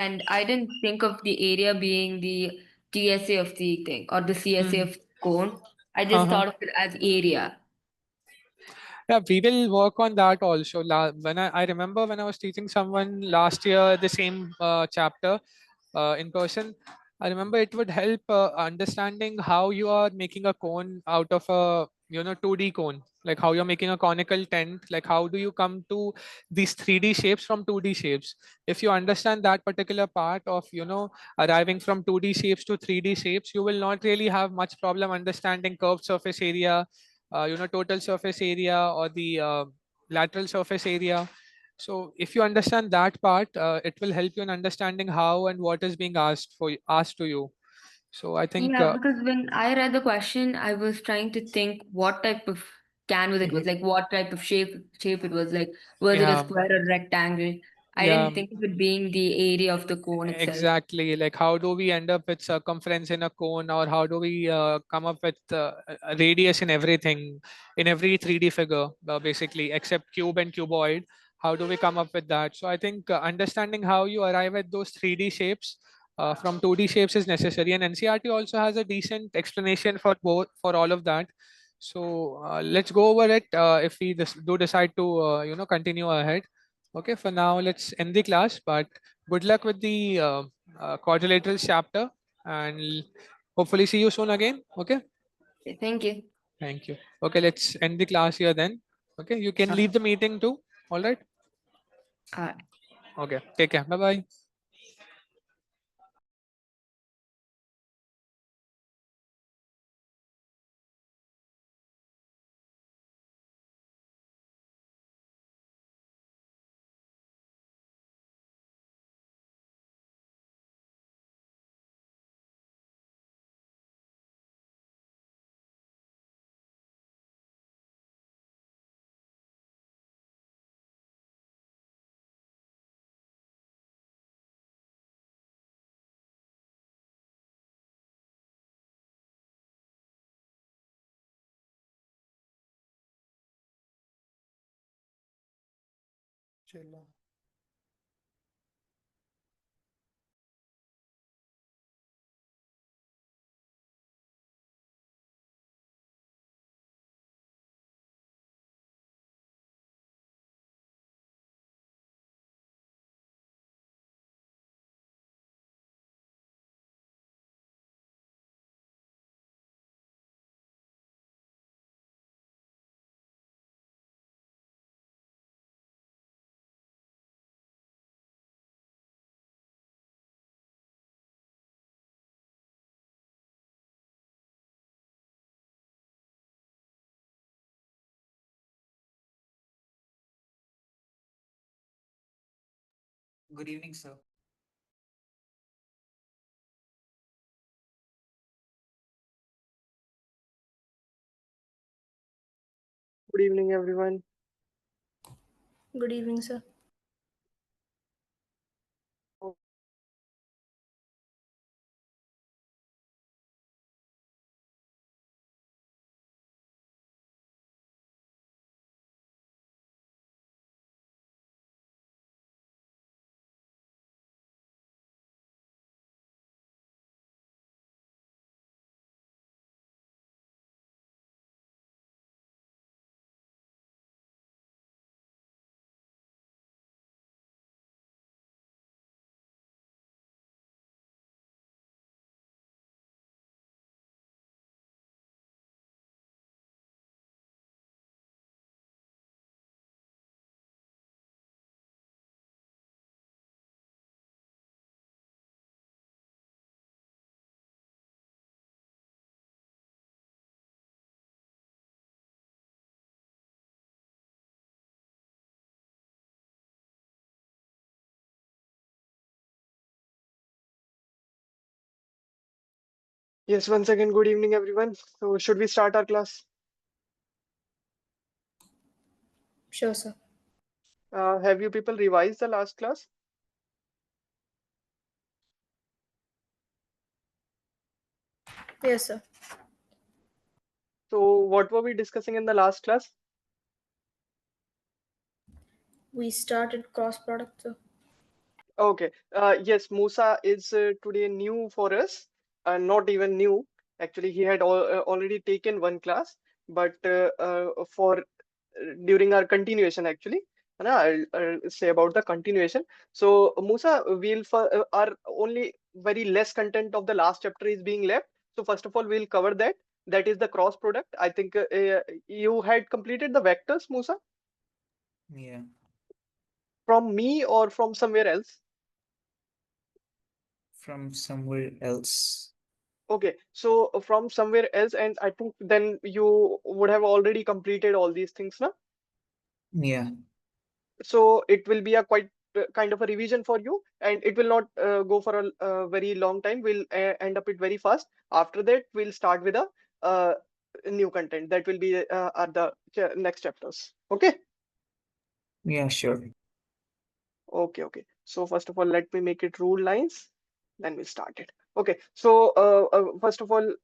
And I didn't think of the area being the TSA of the thing or the CSA Hmm. of cone. I just Uh-huh. thought of it as area. Yeah, we will work on that also. I remember when I was teaching someone last year the same chapter in person, I remember it would help understanding how you are making a cone out of a 2D cone, like how you're making a conical tent, like how do you come to these 3D shapes from 2D shapes. If you understand that particular part of arriving from 2D shapes to 3D shapes, you will not really have much problem understanding curved surface area, total surface area, or the lateral surface area. So if you understand that part, it will help you in understanding how and what is being asked to you. So I think Yeah, because when I read the question, I was trying to think what type of canvas it was, mhm, like what type of shape it was, like was it a yeah, square or rectangle? I yeah. didn't think of it being the area of the cone itself. Exactly. Like, how do we end up with circumference in a cone, or how do we come up with a radius in everything, in every 3D figure, basically, except cube and cuboid? How do we come up with that? So I think understanding how you arrive at those 3D shapes from 2D shapes is necessary. And NCRT also has a decent explanation for both, for all of that. So let's go over it if we do decide to, continue ahead. Okay, for now, let's end the class, but good luck with the quadrilateral chapter, and hopefully see you soon again. Okay, Okay, thank you. thank you. Okay, let's end the class here then. Okay, you can leave the meeting too. All right. Uh, Okay, take care. Bye bye. Good evening, sir. Good evening, everyone. Good evening, sir. Yes, once again, good evening, everyone. So, should we start our class? Sure, sir. Have you people revised the last class? Yes, sir. So, what were we discussing in the last class? We started cross product, sir. Okay. Yes, Musa is today new for us. Not even new. Actually, he had already taken one class, but for during our continuation, actually, I'll say about the continuation. So, Musa, our only very less content of the last chapter is being left. So, first of all, we'll cover that. That is the cross product. I think you had completed the vectors, Musa, Yeah. from me or from somewhere else. From somewhere else. Okay, so from somewhere else, and I think then you would have already completed all these things, na? Yeah. So it will be a quite kind of a revision for you, and it will not go for a very long time. We'll end up it very fast. After that, we'll start with a uh, new content that will be at the next chapters. Okay, Yeah, sure. okay, okay. So first of all, let me make it rule lines. Then we start it. Okay, so first of all,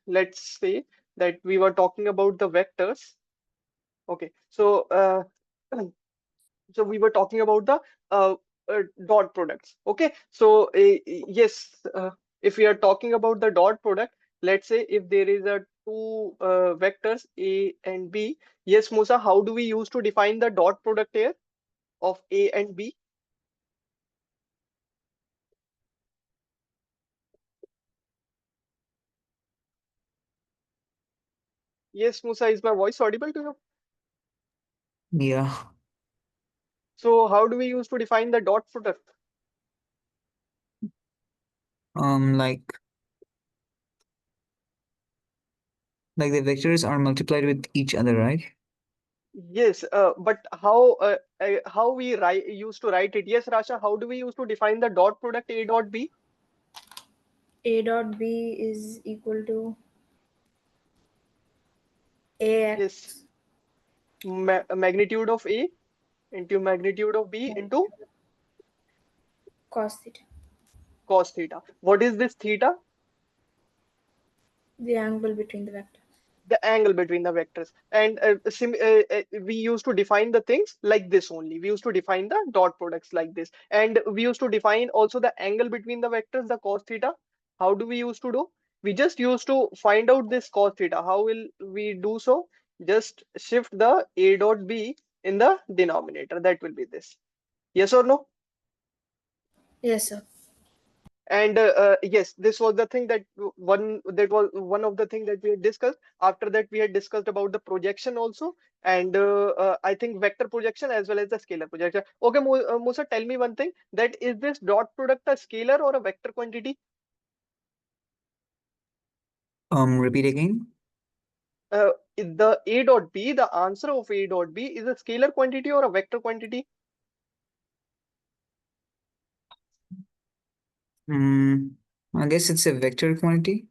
let's say that we were talking about the vectors. Okay, so so we were talking about the uh, dot products. Okay, so yes, if we are talking about the dot product, let's say if there is a two vectors A and B. Yes, Musa, how do we use to define the dot product here of A and B? Yes, Musa, is my voice audible to you? Yeah. So how do we use to define the dot product? Like the vectors are multiplied with each other, right? Yes, but how we write used to write it? Yes, Rasha, how do we use to define the dot product A dot B? A dot B is equal to AX Yes, magnitude of A into magnitude of B into cos theta, cos theta. What is this theta? the angle between the vectors. The angle between the vectors. And we used to define the things like this only. We used to define the dot products like this. And we used to define also the angle between the vectors, the cos theta. How do we used to do? We just used to find out this cos theta. How will we do so? Just shift the A dot B in the denominator. That will be this. Yes or no? Yes, sir. And yes, this was the thing that was one of the thing that we had discussed. After that, we had discussed about the projection also, and I think vector projection as well as the scalar projection. Okay, Musa, tell me one thing: that is this dot product a scalar or a vector quantity? Repeat again. The A dot B, the answer of A dot B is a scalar quantity or a vector quantity? Hmm. I guess it's a vector quantity.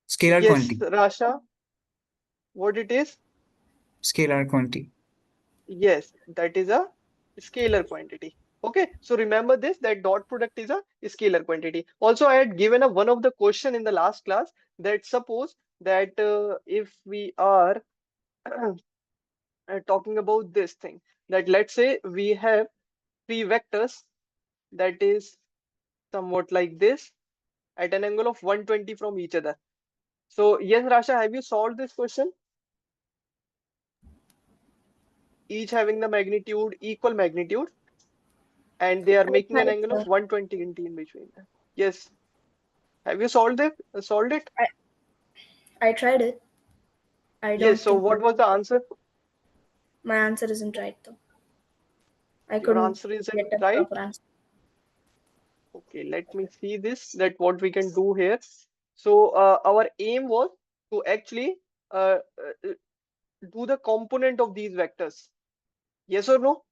Scalar Yes, quantity. Rasha, what it is? Scalar quantity. Yes, that is a scalar quantity. Okay, so remember this, that dot product is a scalar quantity. Also, I had given a one of the question in the last class that suppose that if we are talking about this thing, that let's say we have three vectors that is somewhat like this at an angle of 120 from each other. So yes, Rasha, have you solved this question? Each having the magnitude, equal magnitude, and they are I making an tried, angle sir. of 120 in between. Yes. Have you solved it? Solved it? I tried it. I Yes. don't So think what was the answer? my answer isn't right though. I Your couldn't answer isn't get a right. proper answer. Okay, let me see this, that what we can do here. So our aim was to actually do the component of these vectors. Yes or no?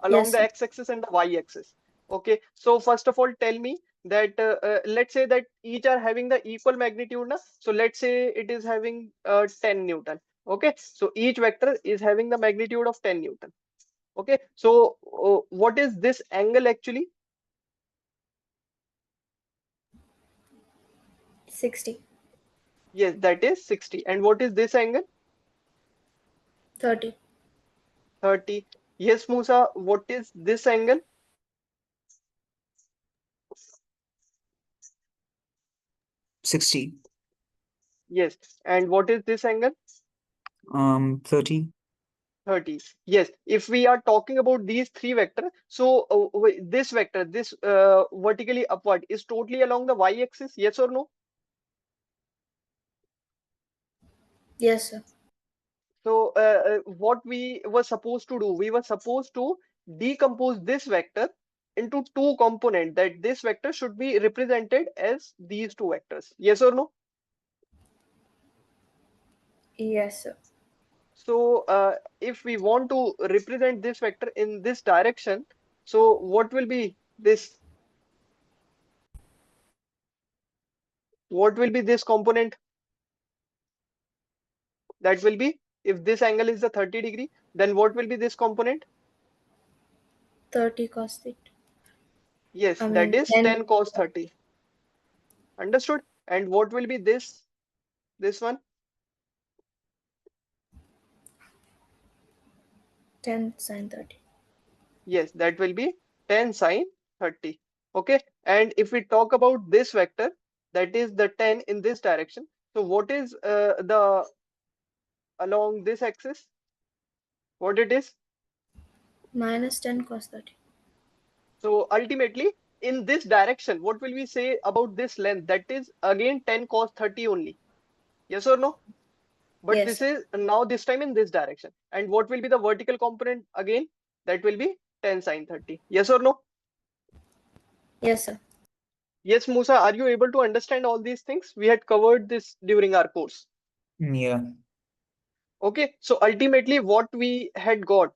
Along Yes, the sir. x-axis and the y-axis. Okay, so first of all, tell me that let's say that each are having the equal magnitude. Na? So let's say it is having 10 Newton. Okay, so each vector is having the magnitude of 10 Newton. Okay, so what is this angle actually? 60, Yes, that is 60. And what is this angle? 30, 30. Yes, Musa, what is this angle? 60. Yes. And what is this angle? 30. 30. Yes. If we are talking about these three vectors, so this vector, this vertically upward, is totally along the y-axis. Yes or no? Yes, sir. So what we were supposed to do, we were supposed to decompose this vector into two components, that this vector should be represented as these two vectors. Yes or no? Yes, sir. So if we want to represent this vector in this direction, so what will be this? What will be this component? That will be, if this angle is the 30-degree, then what will be this component? 30 cos theta. Yes, I that mean is 10 10 cos 30. Understood? And what will be this one? 10 sin 30. Yes, that will be 10 sine 30. Okay. And if we talk about this vector, that is the 10 in this direction. So what is the along this axis? What it is? Minus 10 cos 30. So ultimately, in this direction, what will we say about this length? That is again 10 cos 30 only. Yes or no? But Yes, this sir. is now this time in this direction. And what will be the vertical component again? That will be 10 sine 30. Yes or no? Yes, sir. Yes, Musa, are you able to understand all these things? We had covered this during our course. Yeah. Okay, so ultimately what we had got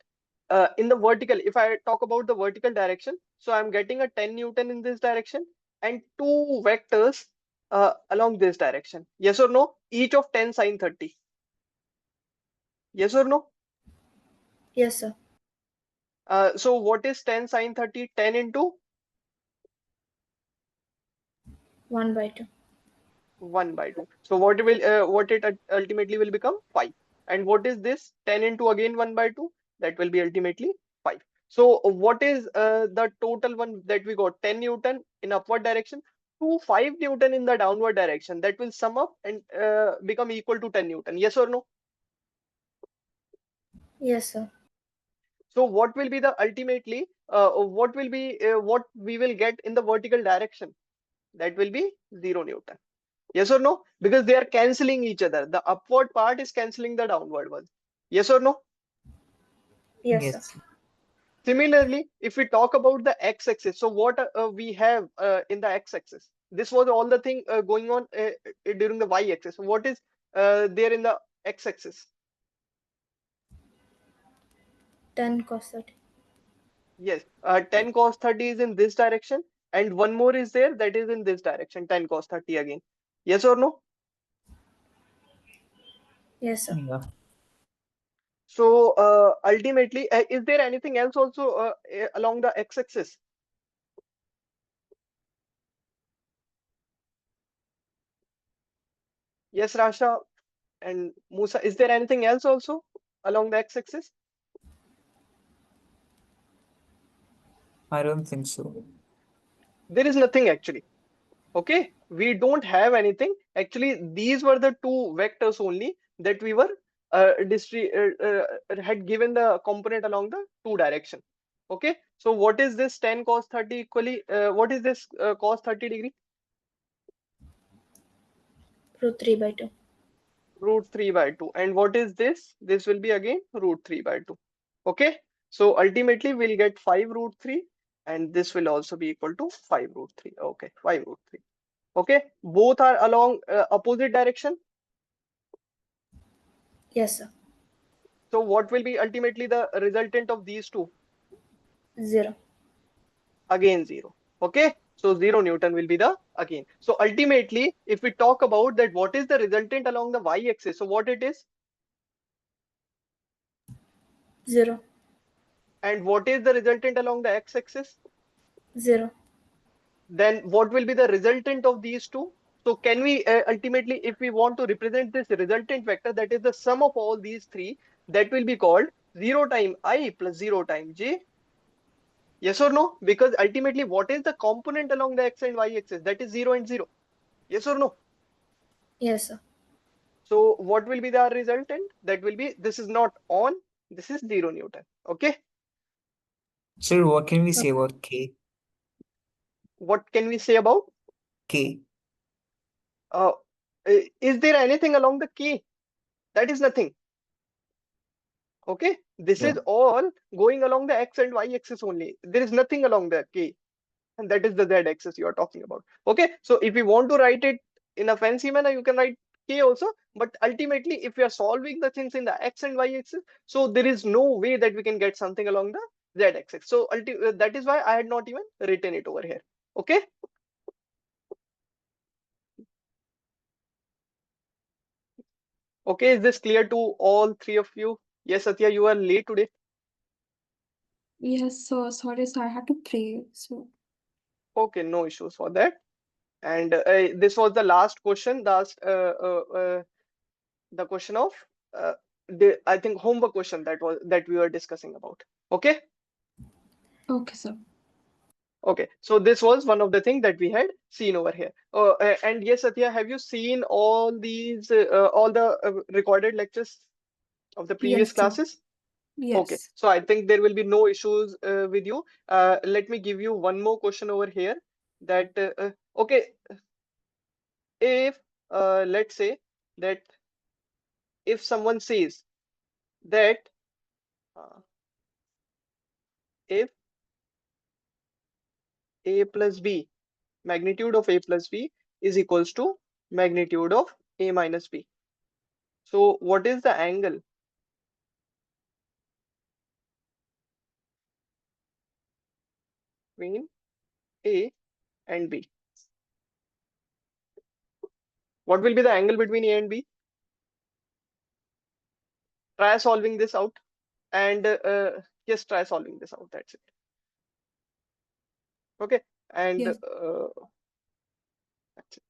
in the vertical, if I talk about the vertical direction, so I'm getting a 10 Newton in this direction and two vectors along this direction. Yes or no? Each of 10 sine 30. Yes or no? Yes, sir. So what is 10 sine 30? 10 into 1 by 2. 1 by 2. So what it ultimately will become 5. And what is this? 10 into again 1 by 2. That will be ultimately 5. So what is the total one that we got? 10 Newton in upward direction to 5 Newton in the downward direction. That will sum up and become equal to 10 Newton. Yes or no? Yes, sir. So what will be the ultimately what we will get in the vertical direction? That will be 0 Newton. Yes or no? Because they are cancelling each other. The upward part is cancelling the downward one. Yes or no? Yes, sir. Yes. Similarly, if we talk about the x-axis, so what we have in the x-axis? This was all the thing going on during the y-axis. So what is there in the x-axis? 10 cos 30. Yes, 10 cos 30 is in this direction, and one more is there that is in this direction, 10 cos 30 again. Yes or no? Yes, sir. Yeah. So ultimately, is there anything else also along the x-axis? Yes, Rasha and Musa, is there anything else also along the x-axis? I don't think so. There is nothing actually. Okay, we don't have anything. Actually, these were the two vectors only that we were had given the component along the two direction. Okay, so what is this 10 cos 30 equally? What is this cos 30 degree? Root 3 by 2. Root 3 by 2. And what is this? This will be again root 3 by 2. Okay, so ultimately we'll get 5 root 3 and this will also be equal to 5 root 3. Okay, 5 root 3. Okay, both are along opposite direction. Yes, sir. So what will be ultimately the resultant of these two? 0. Again 0. Okay, so 0 Newton will be the again. So ultimately, if we talk about that, what is the resultant along the y-axis? So what it is? 0. And what is the resultant along the x-axis? 0. Then what will be the resultant of these two? So can we ultimately, if we want to represent this resultant vector, that is the sum of all these three, that will be called 0 time I plus 0 time j. Yes or no? Because ultimately, what is the component along the x and y axis? That is 0 and 0. Yes or no? Yes, sir. So what will be the resultant? That will be, this is not on, this is 0 Newton. Okay. Sir, what can we say Okay. about K? What can we say about? K. Uh, is there anything along the K? That is nothing. Okay. This Yeah. is all going along the X and Y axis only. There is nothing along the K. And that is the Z axis you are talking about. Okay. So if you want to write it in a fancy manner, you can write K also. But ultimately, if we are solving the things in the X and Y axis, so there is no way that we can get something along the Z axis. So that is why I had not even written it over here. Okay. Okay. Is this clear to all three of you? Yes, Satya, you are late today. Yes, so sorry, so I had to pray. So Okay. No issues for that. And this was the last question. The question of I think homework question that we were discussing about. Okay. okay, sir. Okay. So this was one of the things that we had seen over here. And yes, Satya, have you seen all these all the recorded lectures of the previous Yes, sir. classes? Okay. Yes. So I think there will be no issues with you. Let me give you one more question over here. That okay, if let's say that if someone says that uh, if a plus b, magnitude of a plus b is equals to magnitude of a minus b. So what is the angle between a and b? What will be the angle between a and b? Try solving this out. And yes, try solving this out. That's it. Okay. And Yes. that's it.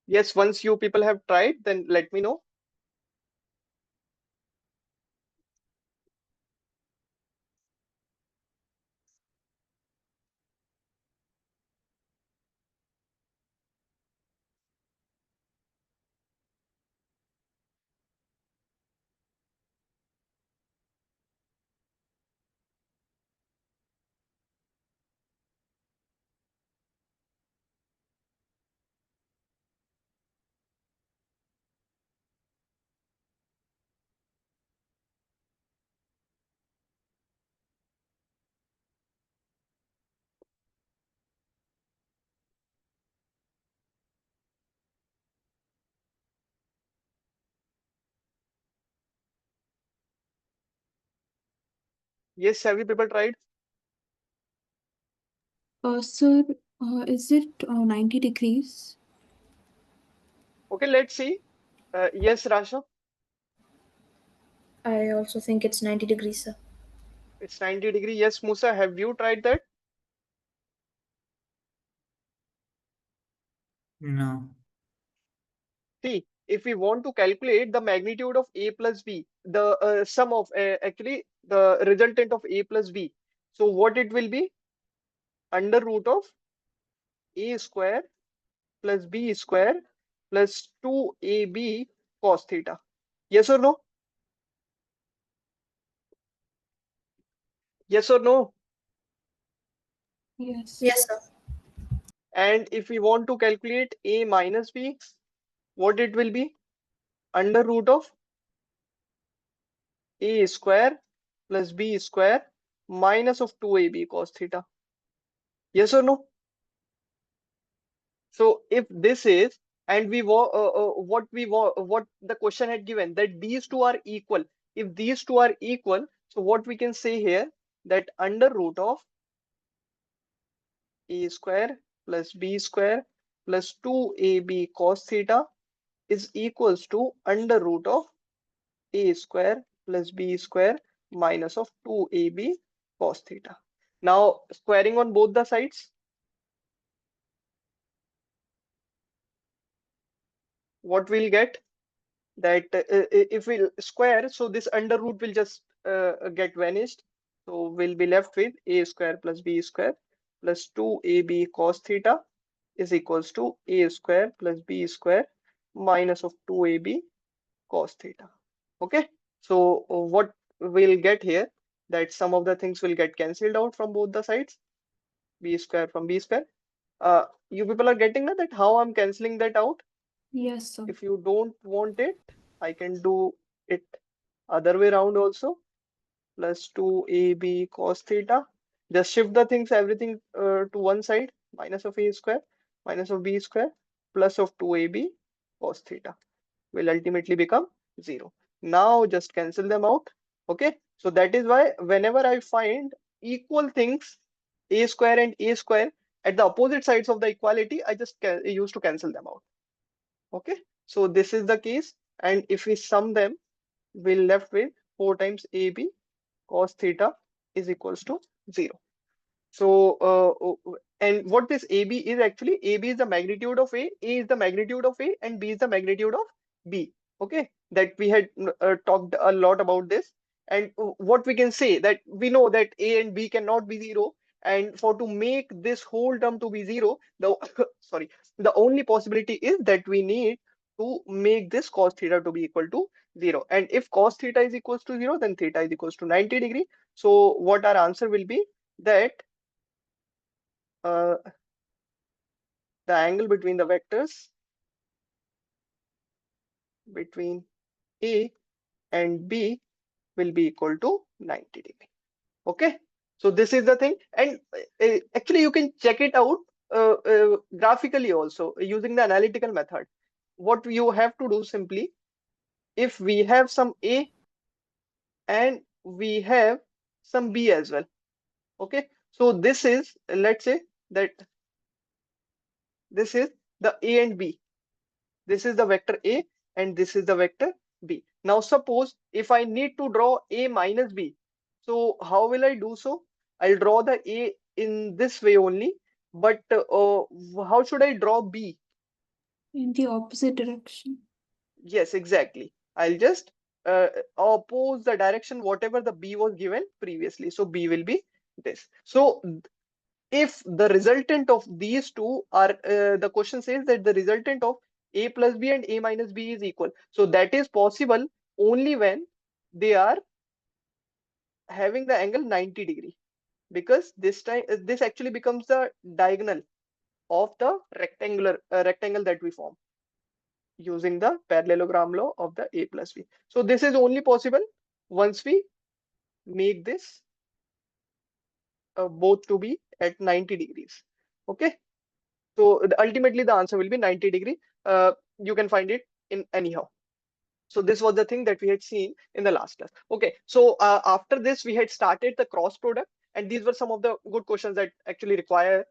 Yes, once you people have tried, then let me know. Yes, have you people tried? Sir, is it 90 degrees? Okay, let's see. Yes, Rasha, I also think it's 90 degrees, sir. it's 90 degree. Yes, Musa, have you tried that? No. See, if we want to calculate the magnitude of a plus b, the sum of actually the resultant of a plus b, so what it will be? Under root of a square plus b square plus 2ab cos theta. Yes or no? Yes or no? Yes. Yes, sir. And if we want to calculate a minus b, what it will be? Under root of a square plus b square minus of 2ab cos theta. Yes or no? So if this is, and what the question had given, that these two are equal. If these two are equal, so what we can say here, that under root of a square plus b square plus 2ab cos theta is equals to under root of a square plus b square minus of 2ab cos theta. Now squaring on both the sides, what we'll get, that if we square, so this under root will just get vanished. So we'll be left with a square plus b square plus 2ab cos theta is equals to a square plus b square minus of 2ab cos theta. Okay, so what we'll get here, that some of the things will get cancelled out from both the sides, b square from b square. You people are getting that how I'm cancelling that out? Yes, sir. If you don't want it, I can do it other way around also, plus 2ab cos theta. Just shift the things, everything to one side, minus of a square, minus of b square, plus of 2ab cos theta will ultimately become 0. Now just cancel them out. Okay, so that is why whenever I find equal things, a square and a square, at the opposite sides of the equality, I just use to cancel them out. Okay, so this is the case, and if we sum them, we're left with 4 times ab cos theta is equals to 0. So, and what this AB is actually, AB is the magnitude of A is the magnitude of A, and B is the magnitude of B. Okay, that we had talked a lot about this. And what we can say, that we know that A and B cannot be 0. And for to make this whole term to be 0, the sorry, the only possibility is that we need to make this cos theta to be equal to 0. And if cos theta is equals to 0, then theta is equals to 90 degree. So what our answer will be, that uh, the angle between the vectors between A and B will be equal to 90 degree. Okay, so this is the thing, and actually you can check it out graphically also using the analytical method. What you have to do simply, if we have some A and we have some B as well. Okay, so this is, let's say that this is the A and B. This is the vector A and this is the vector B. Now suppose if I need to draw A minus B, so how will I do so? I'll draw the A in this way only, but how should I draw B? In the opposite direction. Yes, exactly. I'll just oppose the direction whatever the B was given previously. So B will be this. So if the resultant of these two are, the question says that the resultant of a plus b and a minus b is equal. So that is possible only when they are having the angle 90 degree, because this time this actually becomes the diagonal of the rectangle that we form using the parallelogram law of the a plus b. So this is only possible once we make this both to be at 90 degrees. Okay, so ultimately the answer will be 90 degree. You can find it in anyhow. So this was the thing that we had seen in the last class. Okay, so after this we had started the cross product, and these were some of the good questions that actually require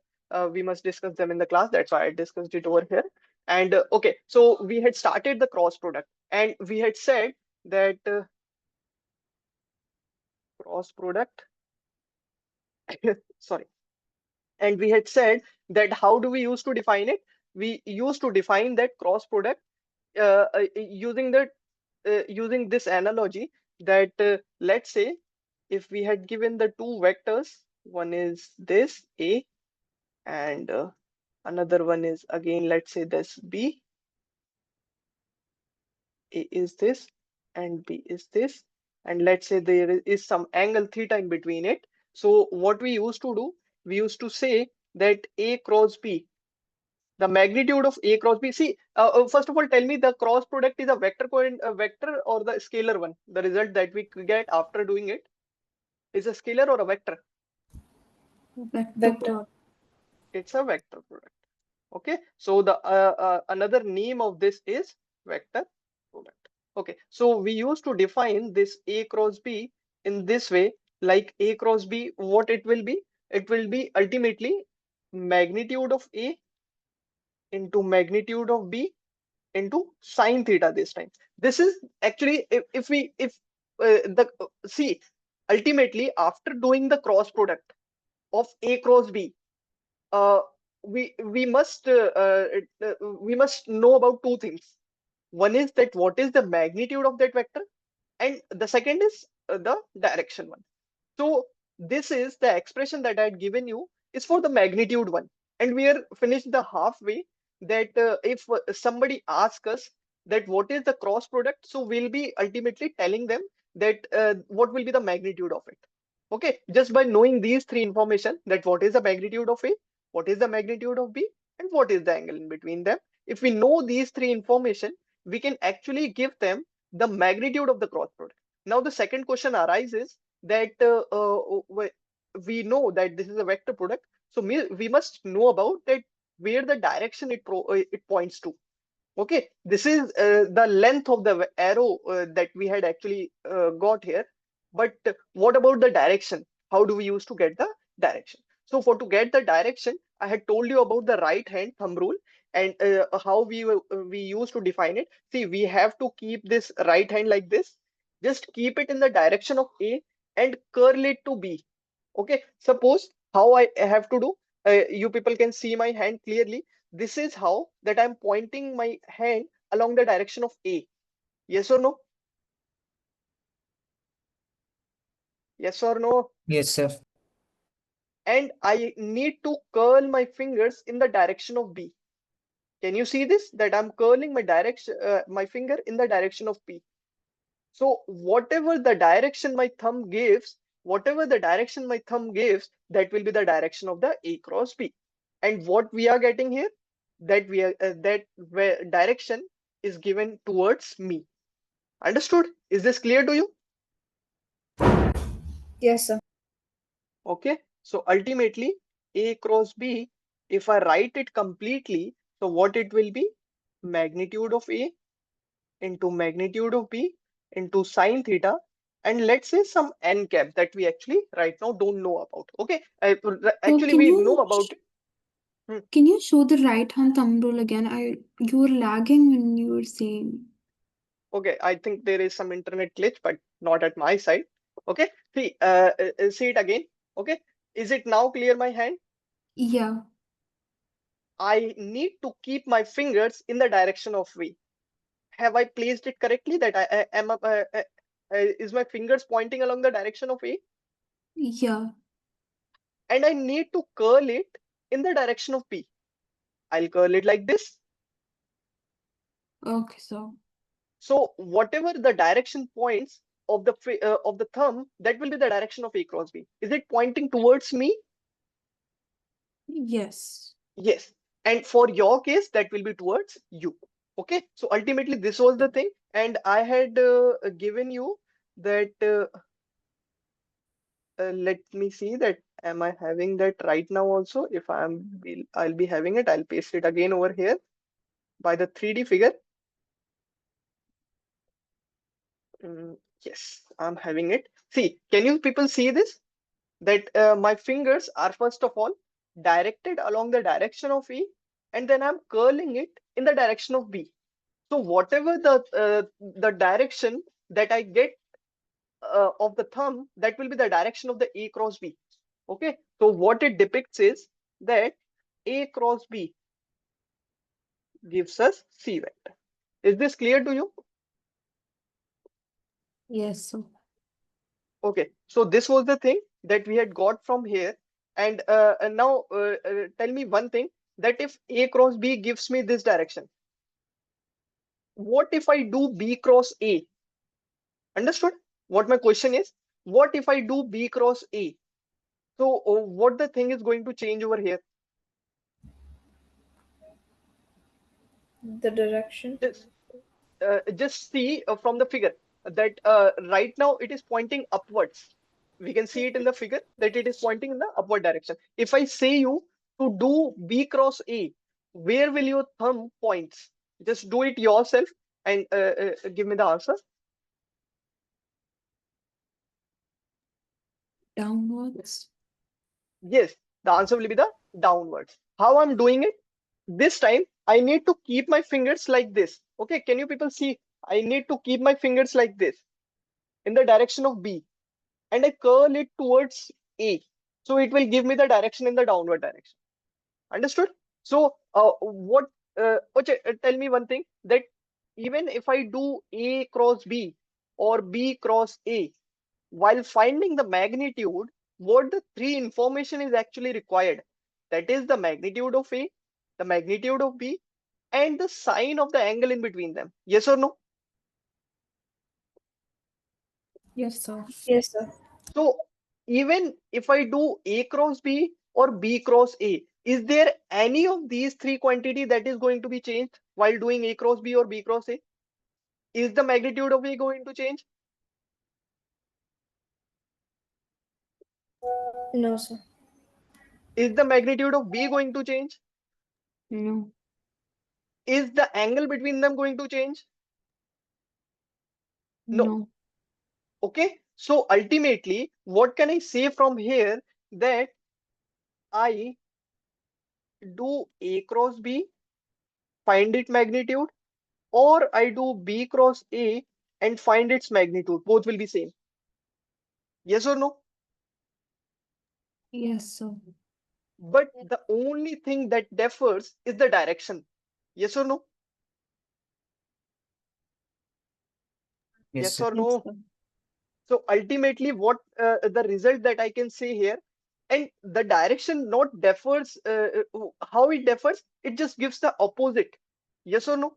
we must discuss them in the class. That's why I discussed it over here. And okay, so we had started the cross product, and we had said that cross product sorry, and we had said that how do we use to define it? We used to define that cross product using the using this analogy, that let's say if we had given the two vectors, one is this A and another one is again, let's say this B. A is this and B is this, and let's say there is some angle theta in between it. So what we used to do, we used to say that A cross B The magnitude of A cross B. See, first of all, tell me the cross product is a vector or the scalar one. The result that we get after doing it is a scalar or a vector. Vector. It's a vector product. Okay, so the another name of this is vector product. Okay, so we used to define this A cross B in this way, like A cross B, what it will be? It will be ultimately magnitude of A into magnitude of B into sine theta this time. This is actually if the see ultimately after doing the cross product of A cross B, uh, we must know about two things. One is that what is the magnitude of that vector, and the second is the direction one. So this is the expression that I had given you is for the magnitude one, and we are finished the halfway. That if somebody asks us that what is the cross product, so we'll be ultimately telling them that what will be the magnitude of it. Okay, just by knowing these three information, that what is the magnitude of A, what is the magnitude of B, and what is the angle in between them. If we know these three information, we can actually give them the magnitude of the cross product. Now the second question arises that we know that this is a vector product, so we must know about that where the direction it points to. Okay, this is the length of the arrow that we had actually got here. But what about the direction? How do we use to get the direction? So for to get the direction, I had told you about the right hand thumb rule, and how we used to define it. See, we have to keep this right hand like this. Just keep it in the direction of A and curl it to B. Okay, suppose how I have to do. You people can see my hand clearly. This is how that I'm pointing my hand along the direction of A. Yes or no? Yes or no? Yes, sir. And I need to curl my fingers in the direction of B. Can you see this? That I'm curling my finger in the direction of B. So whatever the direction my thumb gives, that will be the direction of the A cross B. And what we are getting here, that we are that where direction is given towards me. Understood? Is this clear to you? Yes, sir. Okay. So ultimately, A cross B, if I write it completely, so what it will be? Magnitude of A into magnitude of B into sine theta, and let's say some n cap that we actually right now don't know about. Okay, So actually we know about it. Hmm. can you show the right hand thumb rule again? You were lagging when you were saying. Okay, I think there is some internet glitch, but not at my side. Okay, see, see it again. Okay, is it now clear my hand? Yeah. I need to keep my fingers in the direction of V. Have I placed it correctly? That I am is my fingers pointing along the direction of A? Yeah. And I need to curl it in the direction of B. I'll curl it like this. Okay, so So whatever the direction points of the thumb, that will be the direction of A cross B. Is it pointing towards me? yes. Yes. And for your case, that will be towards you. Okay. So ultimately, this was the thing, and I had given you that. Let me see that. Am I having that right now also? If I'll be having it. I'll paste it again over here by the 3D figure. Yes, I'm having it. See, can you people see this? That my fingers are first of all directed along the direction of E, and then I'm curling it in the direction of B. So whatever the direction that I get of the thumb, that will be the direction of the A cross B. Okay, so what it depicts is that A cross B gives us C vector. Is this clear to you? Yes, so Okay, so this was the thing that we had got from here. And now tell me one thing, that if A cross B gives me this direction, what if I do B cross A? Understood? What my question is, what if I do B cross A? So what the thing is going to change over here? The direction. Just see from the figure that right now it is pointing upwards. We can see it in the figure that it is pointing in the upward direction. If I say you to do B cross A, where will your thumb points? Just do it yourself and give me the answer. Downwards. Yes, the answer will be the downwards. How I'm doing it? This time I need to keep my fingers like this. Okay, can you people see? I need to keep my fingers like this in the direction of B, and I curl it towards A. So it will give me the direction in the downward direction. Understood? So okay, tell me one thing, that even if I do A cross B or B cross A, while finding the magnitude, what the three information is actually required? That is the magnitude of A, the magnitude of B, and the sign of the angle in between them. Yes or no? Yes, sir. Yes, sir. So even if I do A cross B or B cross A, is there any of these three quantity that is going to be changed while doing A cross B or B cross A? Is the magnitude of A going to change? No, sir. Is the magnitude of B going to change? No. Is the angle between them going to change? No. No. Okay. So ultimately, what can I say from here? That I do A cross B, find its magnitude, or I do B cross A and find its magnitude. Both will be same. Yes or no? Yes, sir. But the only thing that differs is the direction. Yes or no? Yes, Yes sir. or Yes, no? sir. So ultimately, what the result that I can say here, and the direction not differs, how it differs, it just gives the opposite. Yes or no?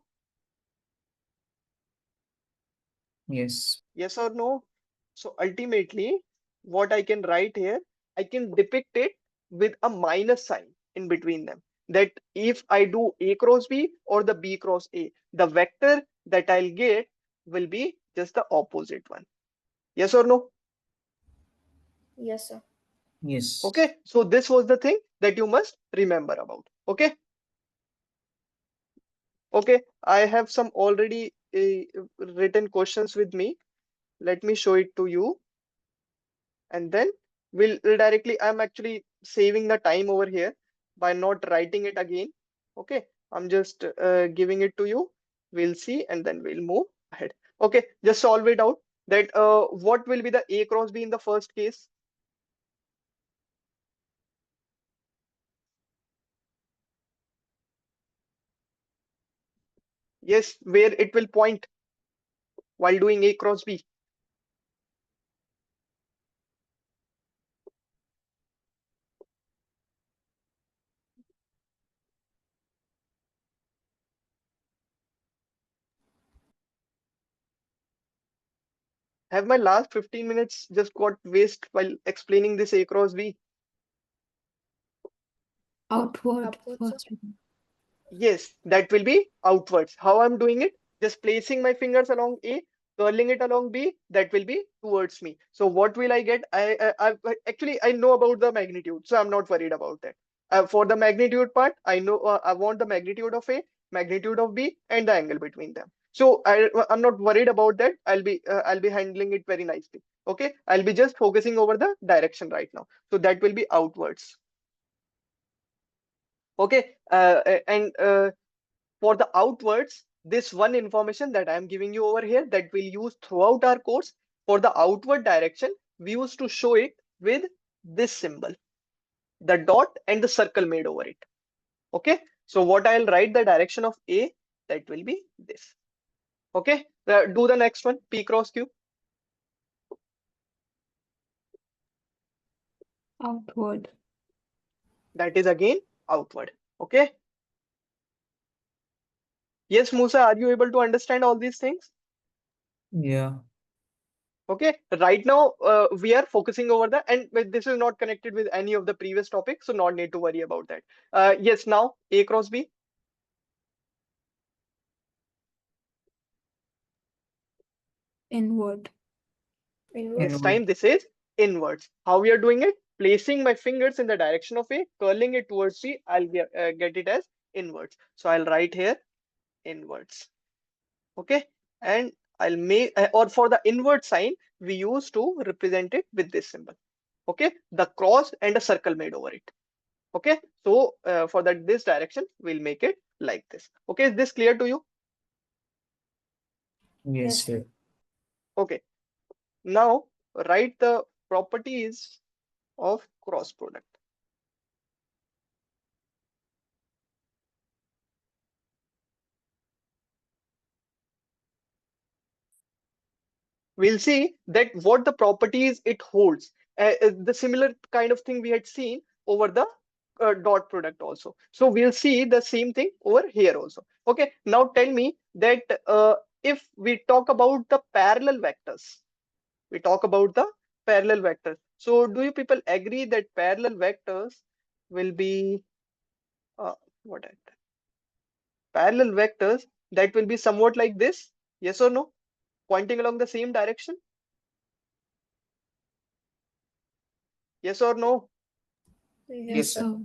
Yes. Yes or no? So ultimately, what I can write here, I can depict it with a minus sign in between them. That if I do A cross B or the B cross A, the vector that I'll get will be just the opposite one. Yes or no? Yes, sir. Yes. Okay. So this was the thing that you must remember about. Okay. Okay. I have some already written questions with me. Let me show it to you. And then we'll directly, I'm actually saving the time over here by not writing it again. Okay, I'm just giving it to you. We'll see and then we'll move ahead. Okay, just solve it out. That what will be the A cross B in the first case? Yes, where it will point while doing A cross B. Have my last 15 minutes just got waste while explaining this A cross B? Outward Upwards, sir. first. Yes, that will be outwards. How I'm doing it? Just placing my fingers along A, curling it along B, that will be towards me. So what will I get? Actually I know about the magnitude, so I'm not worried about that. For the magnitude part, I know I want the magnitude of A, magnitude of B, and the angle between them. So I'm not worried about that. I'll be handling it very nicely. Okay, I'll be just focusing over the direction right now. So that will be outwards. Okay, and for the outwards, this one information that I'm giving you over here that we'll use throughout our course, for the outward direction, we used to show it with this symbol, the dot and the circle made over it. Okay, so what I'll write the direction of A, that will be this. Okay, do the next one, P cross Q. Outward. That is again outward. Okay. Yes, Musa, are you able to understand all these things? Yeah. Okay, right now we are focusing over the, and this is not connected with any of the previous topics, so not need to worry about that. Yes, now A cross B. Inward. Inward. This time this is inwards. How we are doing it? Placing my fingers in the direction of A, curling it towards B, I'll get it as inwards. So I'll write here inwards. Okay, and I'll make, or for the inward sign, we used to represent it with this symbol. Okay, the cross and a circle made over it. Okay, so for that this direction, we'll make it like this. Okay, is this clear to you? Yes, sir. Okay, now write the properties of cross product. We'll see that what the properties it holds. The similar kind of thing we had seen over the dot product also. So we'll see the same thing over here also. Okay, now tell me that if we talk about the parallel vectors, we talk about the parallel vectors. So do you people agree that parallel vectors will be what are they? Parallel vectors that will be somewhat like this? Yes or no? Pointing along the same direction? Yes or no? Yes, sir. sir.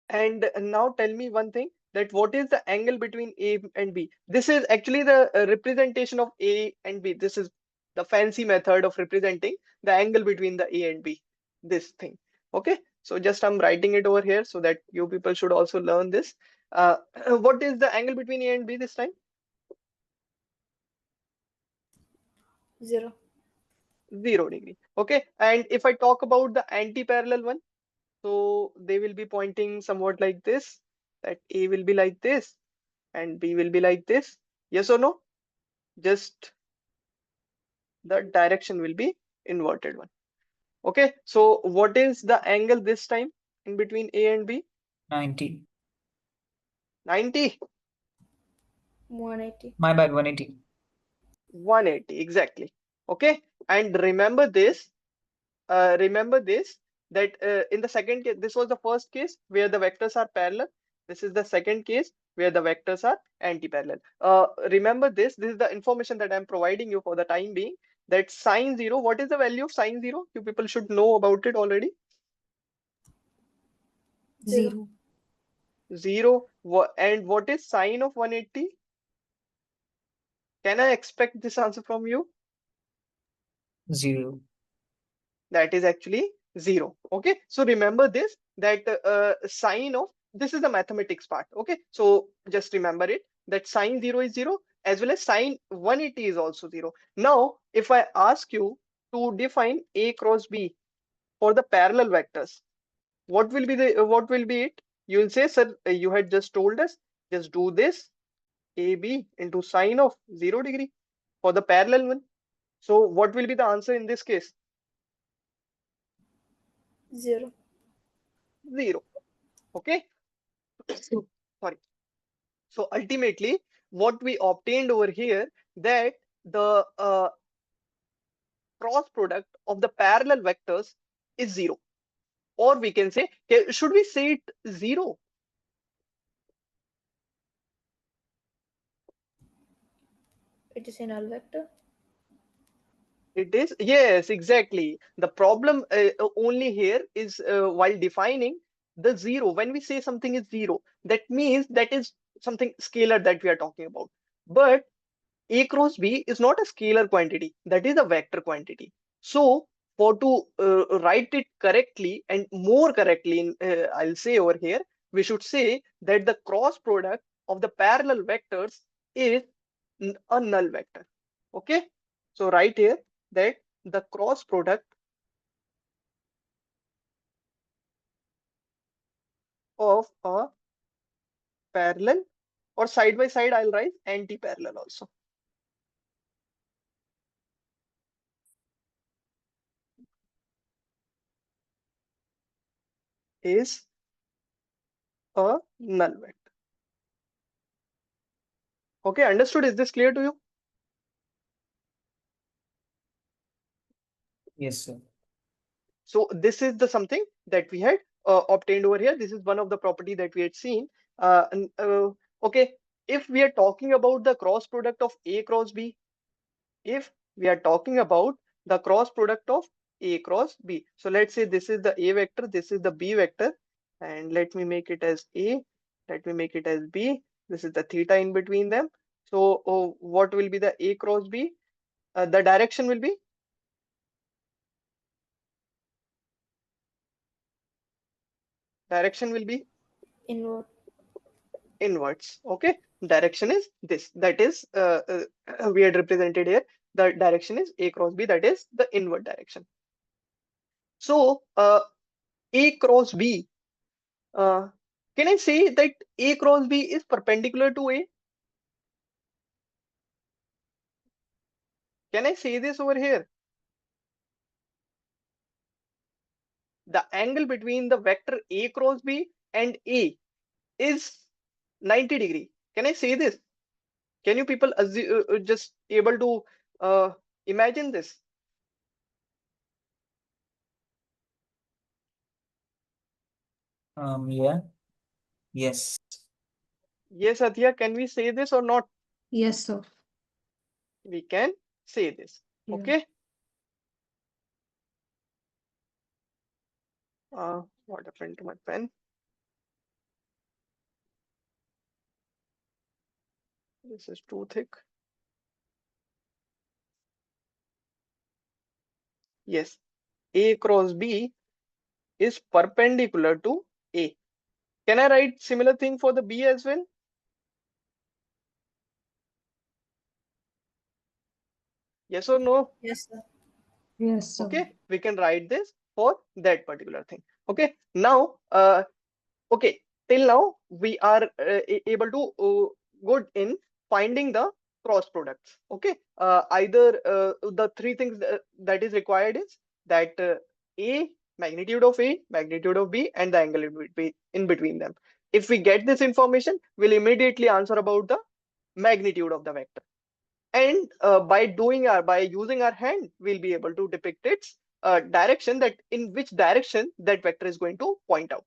And now tell me one thing, that what is the angle between A and B? This is actually the representation of A and B. This is the fancy method of representing the angle between the A and B, this thing. Okay, so just I'm writing it over here so that you people should also learn this. What is the angle between A and B this time? 0. 0 degree. Okay, and if I talk about the anti-parallel one, so they will be pointing somewhat like this, that A will be like this and B will be like this. Yes or no? Just the direction will be inverted one. Okay, so what is the angle this time in between A and B? 90. 90, 180. My bad, 180. 180, exactly. Okay, and remember this, that in the second case, this was the first case where the vectors are parallel. This is the second case where the vectors are anti-parallel. Remember this is the information that I'm providing you for the time being, that sine 0, what is the value of sine 0? You people should know about it already. 0. 0. And what is sine of 180? Can I expect this answer from you? 0. That is actually 0. Okay, so remember this, that sine of, this is the mathematics part. Okay, so just remember it, that sine 0 is 0, as well as sine 180 is also 0. Now if I ask you to define A cross B for the parallel vectors, what will be it? You will say, sir, you had just told us, just do this AB into sine of 0 degree for the parallel one. So what will be the answer in this case? 0. 0. Okay. Sorry. So ultimately, what we obtained over here, that the cross product of the parallel vectors is 0. Or we can say, should we say it 0? It is a null vector. It is, yes, exactly. The problem only here is while defining the 0, when we say something is 0, that means that is something scalar that we are talking about. But A cross B is not a scalar quantity, that is a vector quantity. So for to write it correctly and more correctly, I'll say over here, we should say that the cross product of the parallel vectors is a null vector. Okay, so right here that the cross product of a parallel, or side by side I'll write anti-parallel also, is a null vector. Okay, understood? Is this clear to you? Yes, sir. So this is the something that we had obtained over here. This is one of the property that we had seen. Okay, if we are talking about the cross product of A cross B, if we are talking about the cross product of A cross B. So let's say this is the A vector, this is the B vector, and let me make it as A, let me make it as B. This is the theta in between them. So what will be the A cross B? The direction will be Inward. inwards. Okay, direction is this. That is we had represented here. The direction is A cross B. That is the inward direction. So A cross B. Uh, can I say that A cross B is perpendicular to A? Can I say this over here? The angle between the vector A cross B and A is 90 degree. Can I say this? Can you people just able to imagine this? Yeah. Yes. Yes, Athiya, can we say this or not? Yes, sir. We can say this. Yeah. Okay. What happened to my pen? This is too thick. Yes, A cross B is perpendicular to A. Can I write similar thing for the B as well? Yes or no? Yes, sir. Yes, sir. Okay, we can write this for that particular thing. Okay, now, okay, till now we are able to good in finding the cross products. Okay, either the three things that is required is that A, magnitude of A, magnitude of B, and the angle in between them. If we get this information, we'll immediately answer about the magnitude of the vector. And by using our hand, we'll be able to depict its direction, that in which direction that vector is going to point out.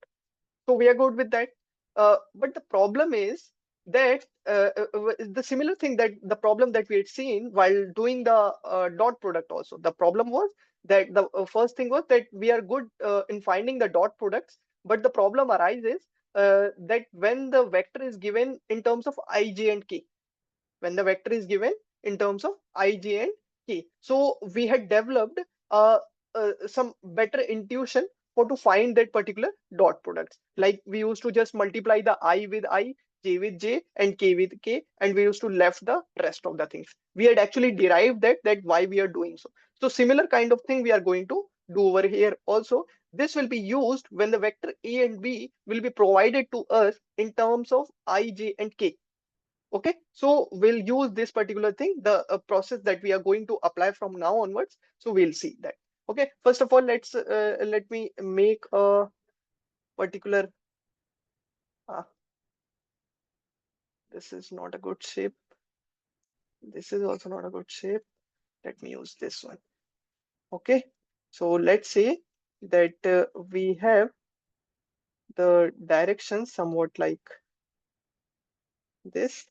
So we are good with that. But the problem is that the similar thing, that the problem that we had seen while doing the dot product also. The problem was that the first thing was that we are good in finding the dot products, but the problem arises that when the vector is given in terms of I, j, and k, when the vector is given in terms of I, j, and k. So we had developed some better intuition for to find that particular dot products. Like we used to just multiply the I with I, j with j, and k with k, and we used to left the rest of the things. We had actually derived that why we are doing so. So similar kind of thing we are going to do over here also. This will be used when the vector a and b will be provided to us in terms of I, j, and k. Okay, so we'll use this particular thing, the process that we are going to apply from now onwards. So we'll see that. Okay, first of all, let me make a particular. This is not a good shape. This is also not a good shape. Let me use this one. Okay, so let's say that we have the direction somewhat like this.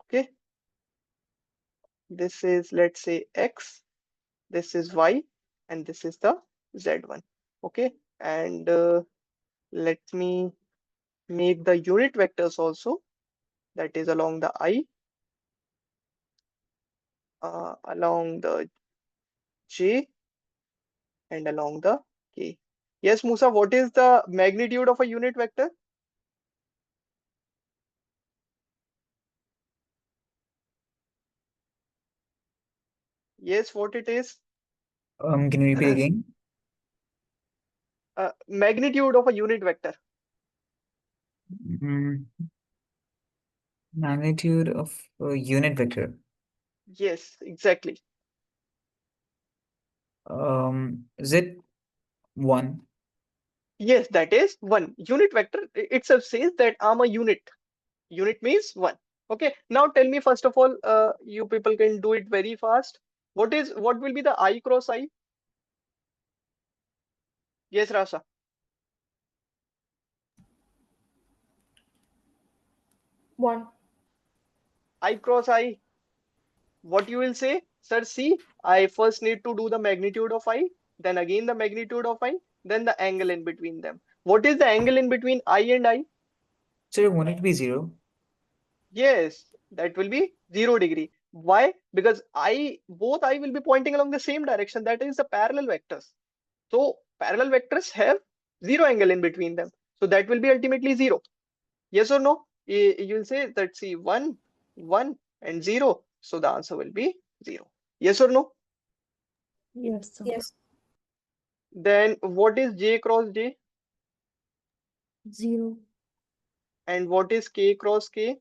Okay, this is, let's say, x, this is y, and this is the z1. Okay, and let me make the unit vectors also, that is along the I, along the j, and along the k. Yes, Musa, what is the magnitude of a unit vector? Yes, what it is? Can you repeat again? Magnitude of a unit vector. Mm, Magnitude of a unit vector. Yes, exactly. Is it 1? Yes, that is one. Unit vector itself says that I'm a unit. Unit means one. Okay, now tell me first of all, you people can do it very fast. What will be the I cross I? Yes, Rasha. 1. I cross I. What you will say, sir? See, I first need to do the magnitude of I, then again the magnitude of I, then the angle in between them. What is the angle in between I and I? Sir, won't it be 0? Yes, that will be 0 degree. Why? Because both I will be pointing along the same direction. That is the parallel vectors. So parallel vectors have 0 angle in between them. So that will be ultimately 0. Yes or no? You'll say that, see, 1, 1 and 0. So the answer will be 0. Yes or no? Yes, sir. Yes. Then what is J cross J? 0, And what is K cross K?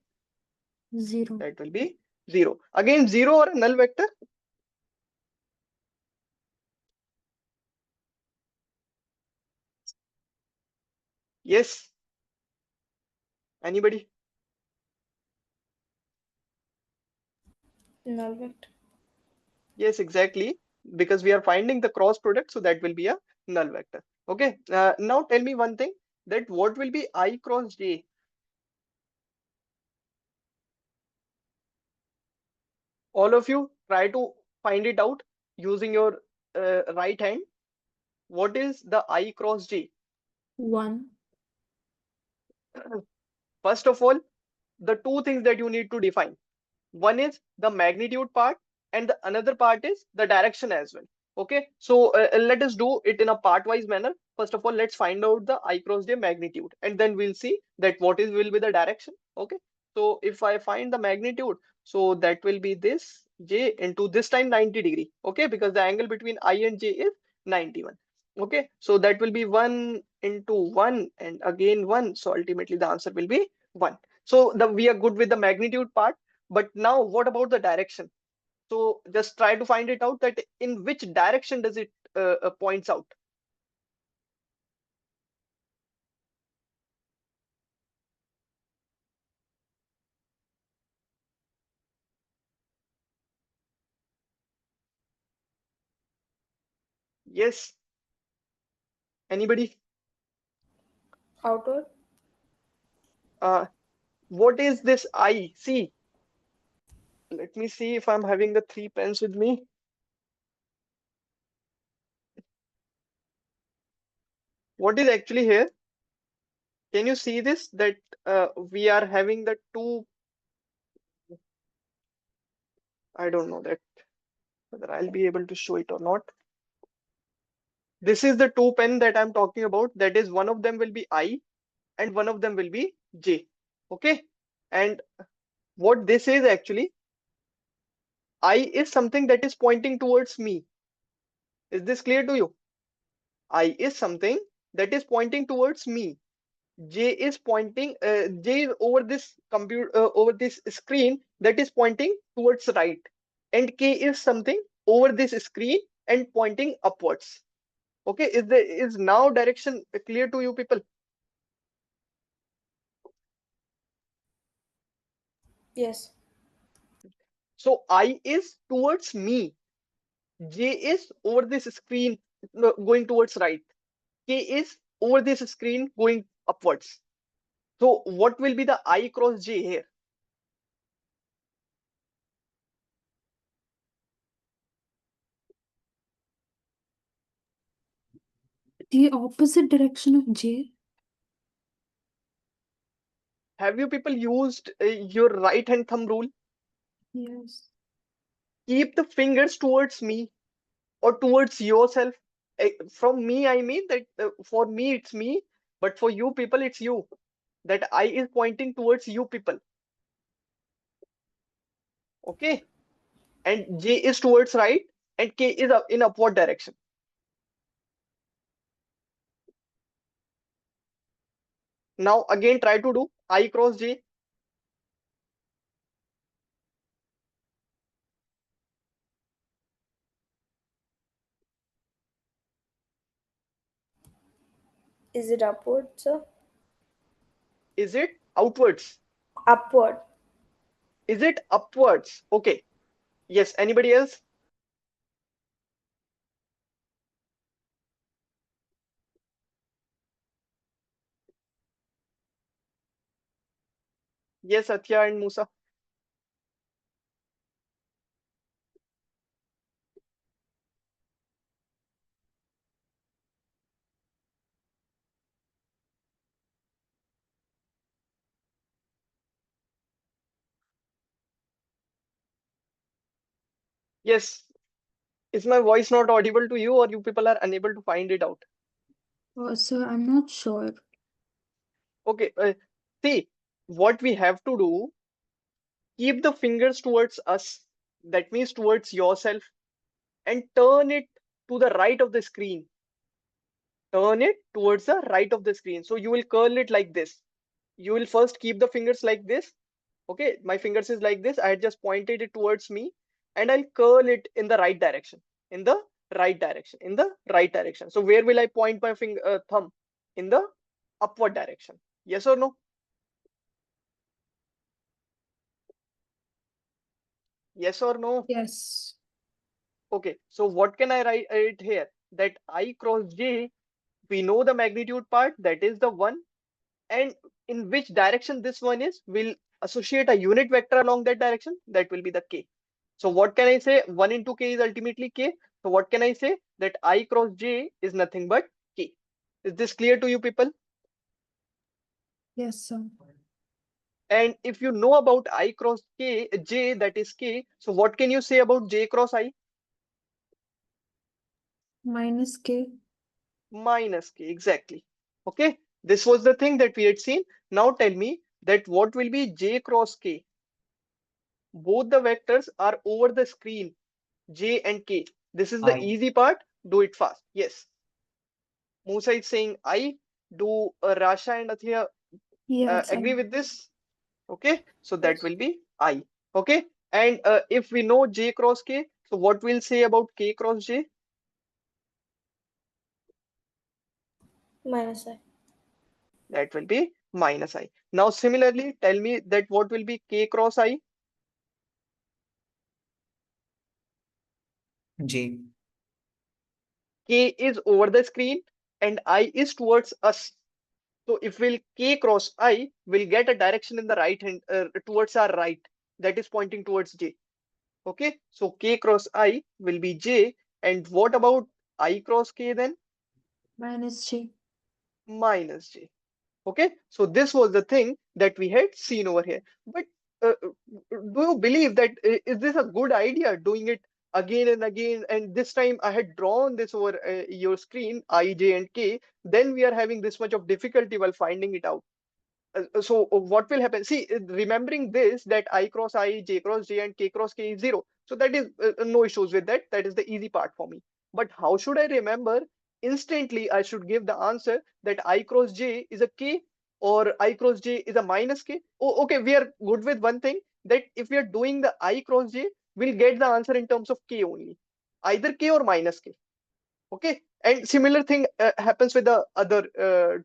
0. That will be 0. Again, 0 or a null vector? Yes. Anybody? Null vector. Yes, exactly. Because we are finding the cross product, so that will be a null vector. Okay. Now tell me one thing, that what will be I cross J? All of you try to find it out using your right hand. What is the I cross J? 1. First of all, the two things that you need to define. One is the magnitude part, and the another part is the direction as well. Okay, so let us do it in a part-wise manner. First of all, let's find out the I cross J magnitude, and then we'll see that what is will be the direction. Okay, so if I find the magnitude, so that will be this J into this time 90 degree. Okay, because the angle between I and J is 91. Okay, so that will be 1 into 1 and again 1. So ultimately the answer will be 1. So we are good with the magnitude part. But now what about the direction? So just try to find it out, that in which direction does it points out. Yes. Anybody? Outward. Uh, what is this I? See, let me see if I'm having the 3 pens with me. What is actually here? Can you see this? That we are having the two. I don't know that whether I'll be able to show it or not. This is the 2 pen that I'm talking about. That is, one of them will be I and one of them will be J. Okay. And what this is actually, I is something that is pointing towards me. Is this clear to you? I is something that is pointing towards me. J is over this computer, over this screen, that is pointing towards right. And K is something over this screen and pointing upwards. Okay, is now direction clear to you people? Yes. So I is towards me. J is over this screen, no, going towards right. K is over this screen going upwards. So what will be the I cross J here? The opposite direction of J. Have you people used your right hand thumb rule? Yes. Keep the fingers towards me or towards yourself. From me, I mean that for me it's me, but for you people it's you. That I is pointing towards you people. Okay, and J is towards right, and K is up in upward direction. Now again try to do I cross J. Is it upward, sir? Is it outwards? Upward. Is it upwards? Okay. Yes. Anybody else? Yes, Atya and Musa. Yes. Is my voice not audible to you, or you people are unable to find it out? Sir, I'm not sure. Okay. See, what we have to do, keep the fingers towards us. That means towards yourself, and turn it to the right of the screen. Turn it towards the right of the screen. So you will curl it like this. You will first keep the fingers like this. Okay, my fingers is like this. I had just pointed it towards me, and I'll curl it in the right direction. In the right direction. In the right direction. So where will I point my finger, thumb? In the upward direction. Yes or no? Yes or no? Yes. Okay. So what can I write it here? That I cross j, we know the magnitude part. That is the one. And in which direction this one is, we'll associate a unit vector along that direction. That will be the k. So what can I say? 1 into k is ultimately k. So what can I say? That I cross j is nothing but k. Is this clear to you people? Yes, sir. And if you know about I cross k, j, that is k, so what can you say about j cross I? Minus K. Minus k, exactly. Okay, this was the thing that we had seen. Now tell me that what will be j cross k? Both the vectors are over the screen, j and k. This is the I. easy part. Do it fast. Yes. Musa is saying I. Do Rasha and Athia Yes, agree with this? Okay, so that Yes. will be I. Okay, and if we know j cross k, so what we'll say about k cross j? Minus I. That will be minus I. Now similarly, tell me that what will be k cross I? J. K is over the screen and I is towards us. So if we'll k cross I, we'll get a direction in the right hand, towards our right, that is pointing towards j. Okay, so k cross I will be j, and what about I cross k then? minus J. Minus j. Okay, so this was the thing that we had seen over here. But do you believe that is this a good idea doing it again and again? And this time I had drawn this over your screen, I, j, and k. Then we are having this much of difficulty while finding it out. So what will happen? See, remembering this, that I cross I, j cross j, and k cross k is 0. So that is no issues with that. That is the easy part for me. But how should I remember? Instantly, I should give the answer that I cross j is a k, or I cross j is a minus k. Oh, okay, we are good with one thing, that if we are doing the I cross j, we'll get the answer in terms of k only, either k or minus k. Okay, and similar thing happens with the other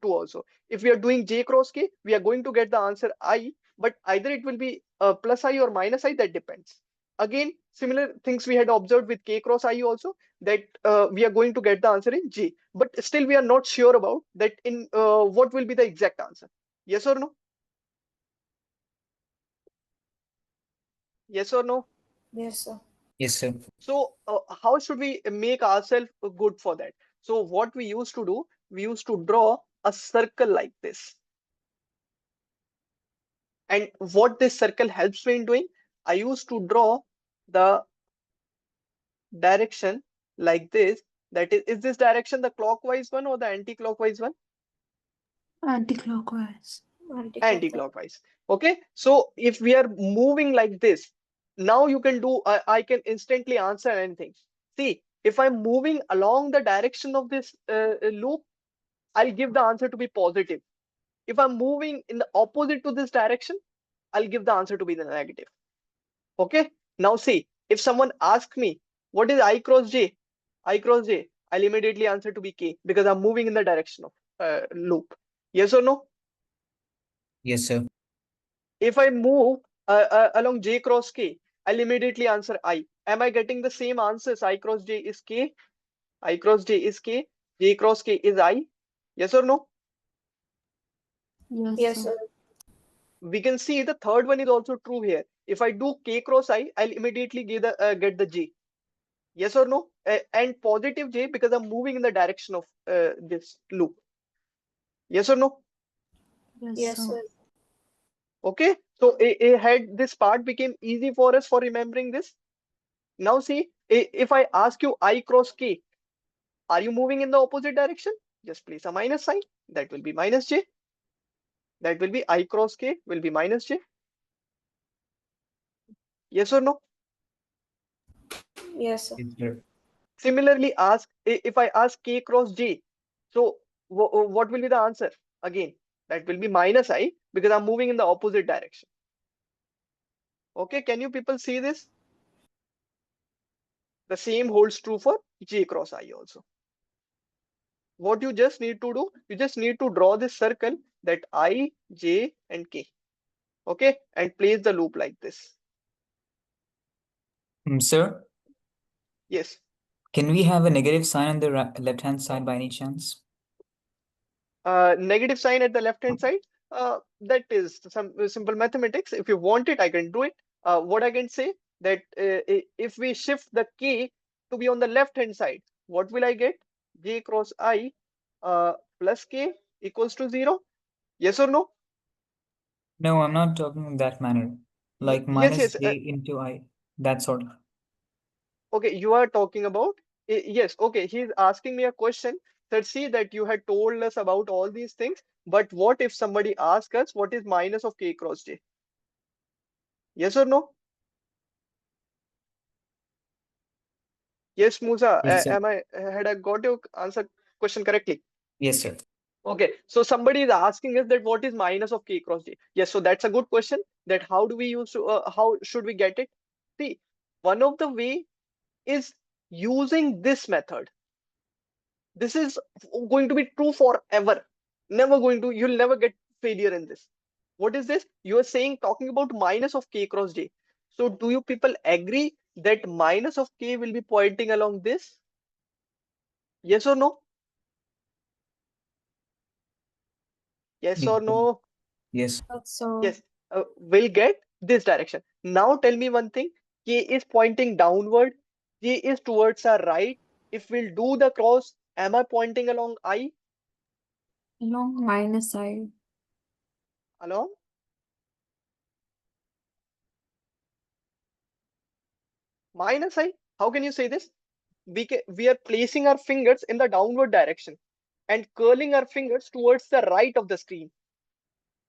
two also. If we are doing j cross k, we are going to get the answer I, but either it will be plus I or minus I, that depends. Again, similar things we had observed with k cross I also, that we are going to get the answer in j, but still we are not sure about that in what will be the exact answer. Yes or no? Yes or no? Yes, sir. Yes, sir. So how should we make ourselves good for that? So what we used to do, we used to draw a circle like this. And what this circle helps me in doing, I used to draw the direction like this. That is this direction the clockwise one or the anti-clockwise one? Anti-clockwise. Anti-clockwise. Anti-clockwise. Okay, so if we are moving like this, now you can do, I can instantly answer anything. See, if I'm moving along the direction of this loop, I'll give the answer to be positive. If I'm moving in the opposite to this direction, I'll give the answer to be the negative. Okay, now see, if someone asks me what is I cross j, I cross j, I'll immediately answer to be k, because I'm moving in the direction of loop. Yes or no? Yes, sir. If I move along j cross k, I'll immediately answer I. Am I getting the same answers? I cross j is k, I cross j is k, j cross k is I. Yes or no? Yes, Yes, sir. sir. We can see the third one is also true here. If I do k cross I, I'll immediately get the j. Yes or no? And positive j, because I'm moving in the direction of this loop. Yes or no? Yes, Yes, sir. sir. Okay. So had this part became easy for us for remembering this. Now see, if I ask you I cross k, are you moving in the opposite direction? Just place a minus sign. That will be minus j. That will be I cross k will be minus j. Yes or no? Yes, sir. Yes, sir. Similarly, if I ask k cross j, so what will be the answer? Again, that will be minus I because I'm moving in the opposite direction. Okay, can you people see this? The same holds true for j cross I also. What you just need to do, you just need to draw this circle that I, j, and k. Okay, and place the loop like this. Sir, Yes. can we have a negative sign on the left-hand side by any chance? Negative sign at the left hand side, that is some simple mathematics. If you want it, I can do it. What I can say that if we shift the k to be on the left hand side, what will I get? J cross I plus k equals to 0. Yes or no? No, I'm not talking in that manner. Like Yes, minus yes. j into I, that sort of. Okay, you are talking about, yes, okay, he's asking me a question that see that you had told us about all these things, but what if somebody asks us what is minus of k cross j? Yes or no? Yes, Musa, Yes, sir. had I got your answer question correctly? Yes, sir. Okay, so somebody is asking us that what is minus of k cross j? Yes, so that's a good question, that how do we use how should we get it? See, one of the way is using this method. This is going to be true forever. Never going to, you'll never get failure in this. What is this? You are saying, talking about minus of k cross j. So do you people agree that minus of k will be pointing along this? Yes or no? Yes Yes, or sir. no? Yes. So, Yes, will get this direction. Now tell me one thing. K is pointing downward. J is towards our right. If we'll do the cross, am I pointing along I? Along minus I. Along? Minus I? How can you say this? We are placing our fingers in the downward direction and curling our fingers towards the right of the screen.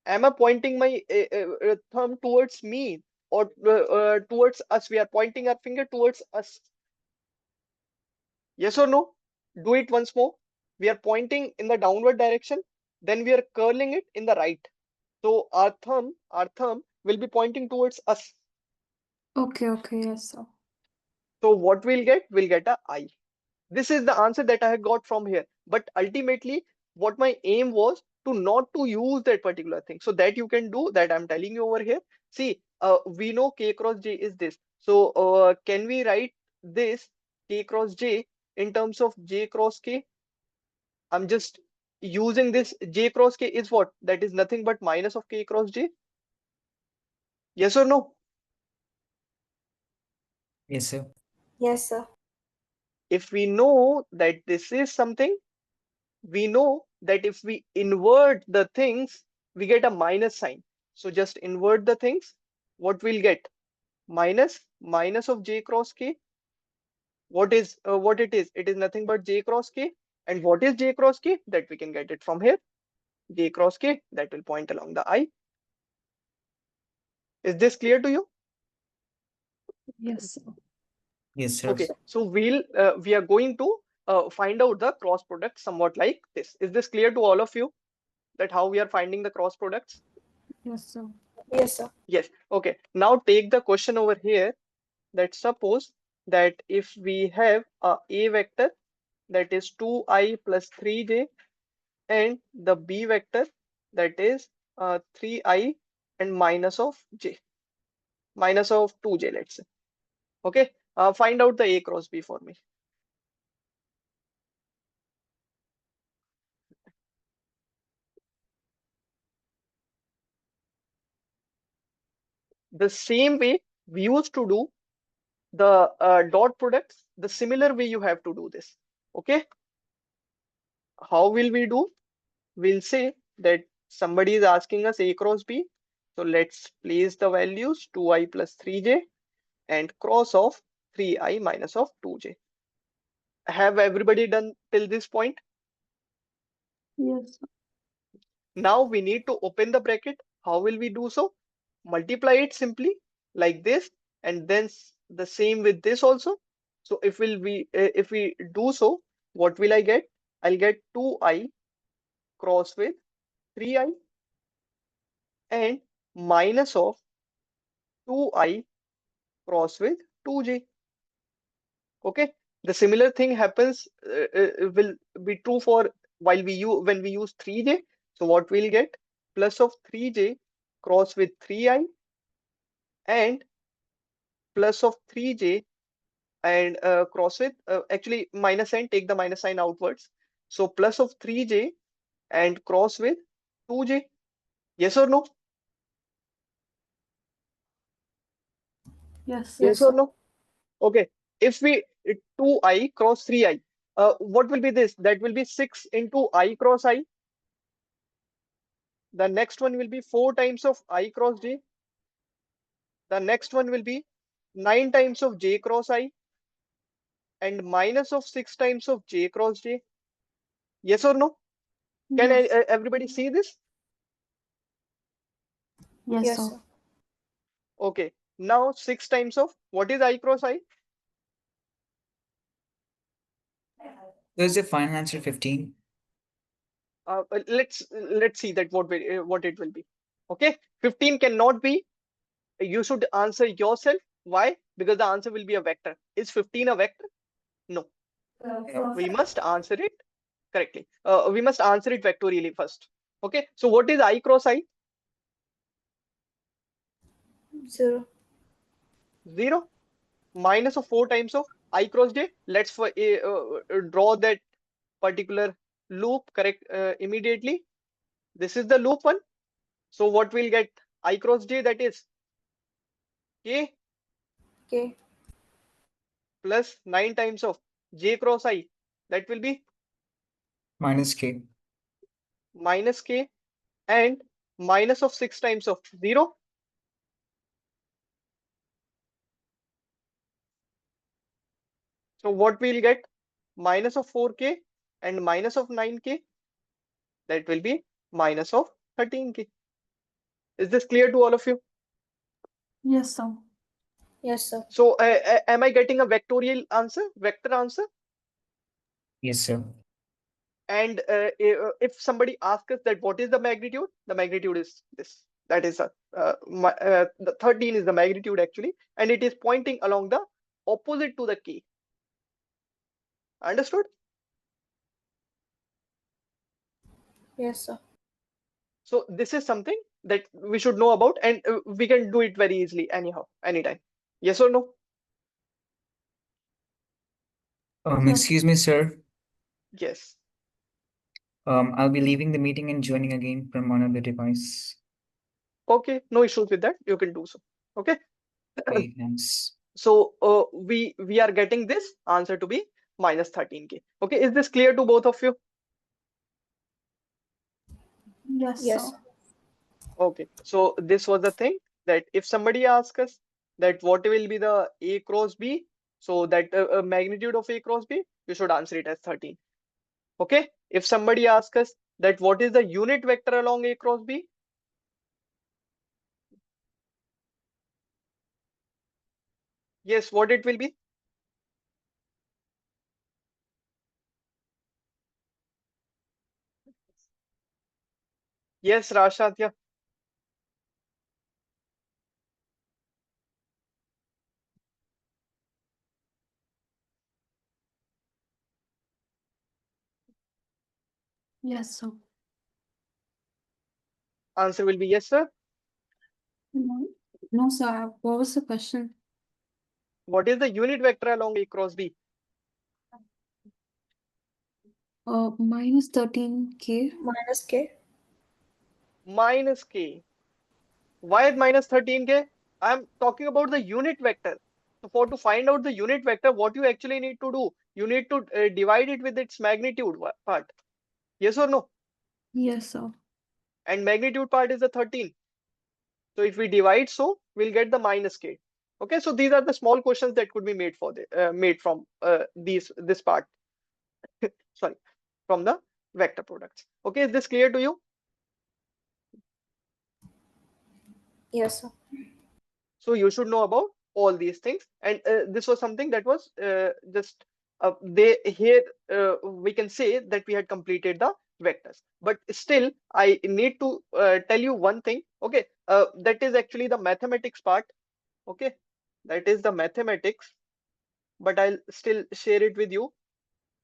Am I pointing my thumb towards me or towards us? We are pointing our finger towards us. Yes or no? Do it once more. We are pointing in the downward direction, then we are curling it in the right. So our thumb will be pointing towards us. Okay, okay, yes, sir. So what we'll get? We'll get a I. This is the answer that I had got from here. But ultimately, what my aim was to not to use that particular thing. So that you can do that, I'm telling you over here. See, we know k cross j is this. So can we write this k cross j in terms of j cross k? I'm just using this j cross k is what? That is nothing but minus of k cross j. Yes or no? Yes, sir. yes, sir. If we know that this is something, we know that if we invert the things, we get a minus sign. So just invert the things, what we'll get? Minus of j cross k. What is what it is? It is nothing but j cross k. And what is j cross k? That we can get it from here. J cross k, that will point along the I. Is this clear to you? Yes, sir. Yes, sir. Okay, so we are going to find out the cross product somewhat like this. Is this clear to all of you that how we are finding the cross products? Yes, sir. Yes, sir. Yes. Okay. Now take the question over here, that suppose that if we have a vector that is 2i plus 3j and the b vector that is 3i and minus of j, minus of 2j, let's say. Okay. Find out the a cross b for me. The same way we used to do the dot products, the similar way you have to do this. Okay. How will we do? We'll say that somebody is asking us a cross b. So let's place the values 2i plus 3j and cross of 3i minus of 2j. Have everybody done till this point? Yes. Now we need to open the bracket. How will we do so? Multiply it simply like this, and then the same with this also. So if we do so, what will I get? I'll get 2i cross with 3i and minus of 2i cross with 2j. Okay. The similar thing happens will be true for while we use when we use 3j. So what we'll get? Plus of 3j cross with 3i and plus of 3j and cross with actually minus sign, take the minus sign outwards. So plus of 3j and cross with 2j. Yes or no? Yes. Yes or no? Okay. If we 2i cross 3i, what will be this? That will be 6 into I cross I. The next one will be 4 times of I cross j. The next one will be 9 times of j cross I and minus of 6 times of j cross j. Yes or no? Can Yes. everybody see this? Yes, Yes, sir. sir. Okay. Now 6 times of what is I cross I? So is the final answer 15? Let's see that what it will be. Okay. 15 cannot be. You should answer yourself. Why? Because the answer will be a vector. Is 15 a vector? No. We must answer it correctly. We must answer it vectorially first. Okay. So what is I cross I? 0. 0. Minus of 4 times of I cross j. Let's draw that particular loop correct immediately. This is the loop one. So what we'll get? I cross j, that is k K. plus 9 times of j cross I. That will be Minus k. minus k and minus of 6 times of 0. So what we'll get? Minus of 4k and minus of 9k. That will be minus of 13k. Is this clear to all of you? Yes, sir. Yes, sir. So am I getting a vectorial answer, vector answer? Yes, sir. And if somebody asks us that what is the magnitude is this. That is the 13 is the magnitude actually, and it is pointing along the opposite to the k. Understood? Yes, sir. So this is something that we should know about, and we can do it very easily anyhow, anytime. Yes or no? Yes. Excuse me, sir. Yes. I'll be leaving the meeting and joining again from another device. Okay, no issues with that. You can do so. Okay. Okay, thanks. So we are getting this answer to be minus 13k. Okay, is this clear to both of you? Yes, Yes, sir. sir. Okay, so this was the thing that if somebody asks us that what will be the A cross B, so that magnitude of A cross B, you should answer it as 13. Okay, if somebody asks us that what is the unit vector along A cross B, yes, what it will be? Yes, Rashadya. Yes, sir. Answer will be yes, sir. No, no, sir. What was the question? What is the unit vector along A cross B? Minus 13k. Minus K. Minus K. Why minus 13k? I'm talking about the unit vector. So to find out the unit vector, what you actually need to do, you need to divide it with its magnitude part. Yes or no? Yes, sir. And magnitude part is the 13. So if we divide so, we'll get the minus k. Okay, so these are the small questions that could be made for the made from this part. Sorry, from the vector products. Okay, is this clear to you? Yes, sir. So you should know about all these things. And this was something that was just they here we can say that we had completed the vectors. But still, I need to tell you one thing. Okay, that is actually the mathematics part. Okay, that is the mathematics. But I'll still share it with you.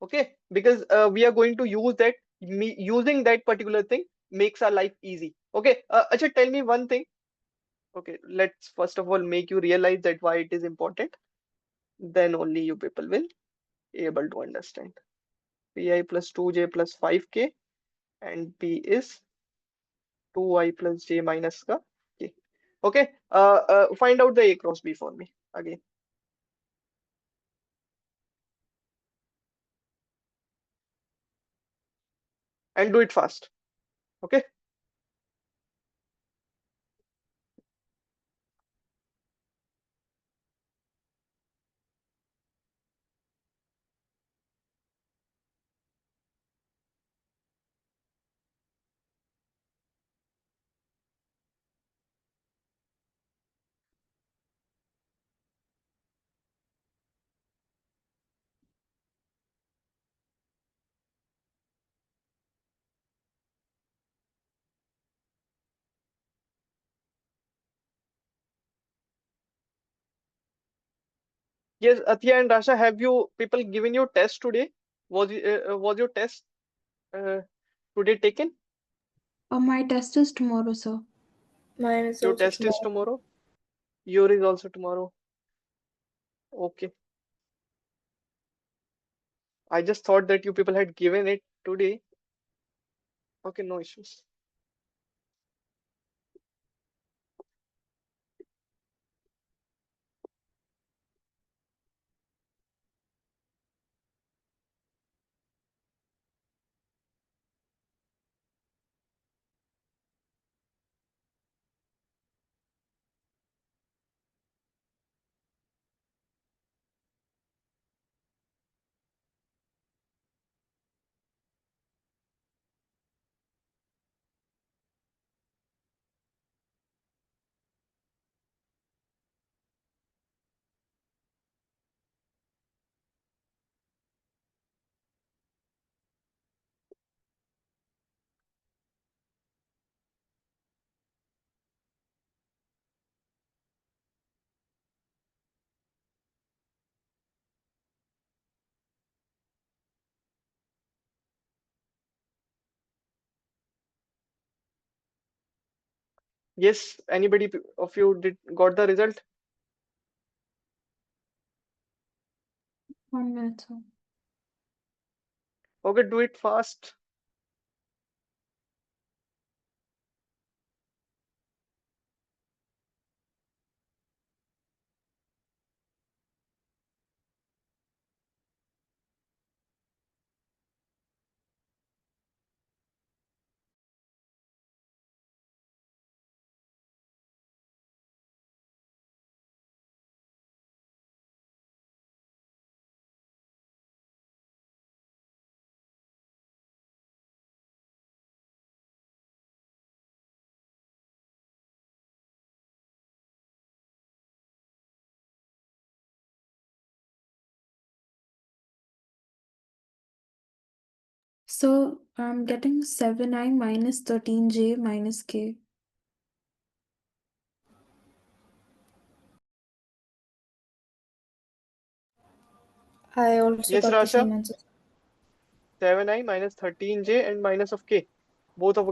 Okay, because we are going to use that. Using that particular thing makes our life easy. Okay, Acha, tell me one thing. Okay, let's first of all make you realize that why it is important. Then only you people will able to understand. Pi plus 2j plus 5k and p is 2i plus j minus ka k. Okay, find out the a cross b for me again. And do it fast. Okay. Yes, Athiya and Rasha, have you people given your test today? Was your test uh, today taken? My test is tomorrow, sir. Mine is Your also test is tomorrow. tomorrow. Your is also tomorrow. Okay. I just thought that you people had given it today. Okay, no issues. Yes, anybody of you did got the result? 1 minute, sir. Okay, do it fast. So I'm getting 7i minus 13j minus k. I also Yes, got the Rasha. same answer. 7i minus 13j and minus of k. Both of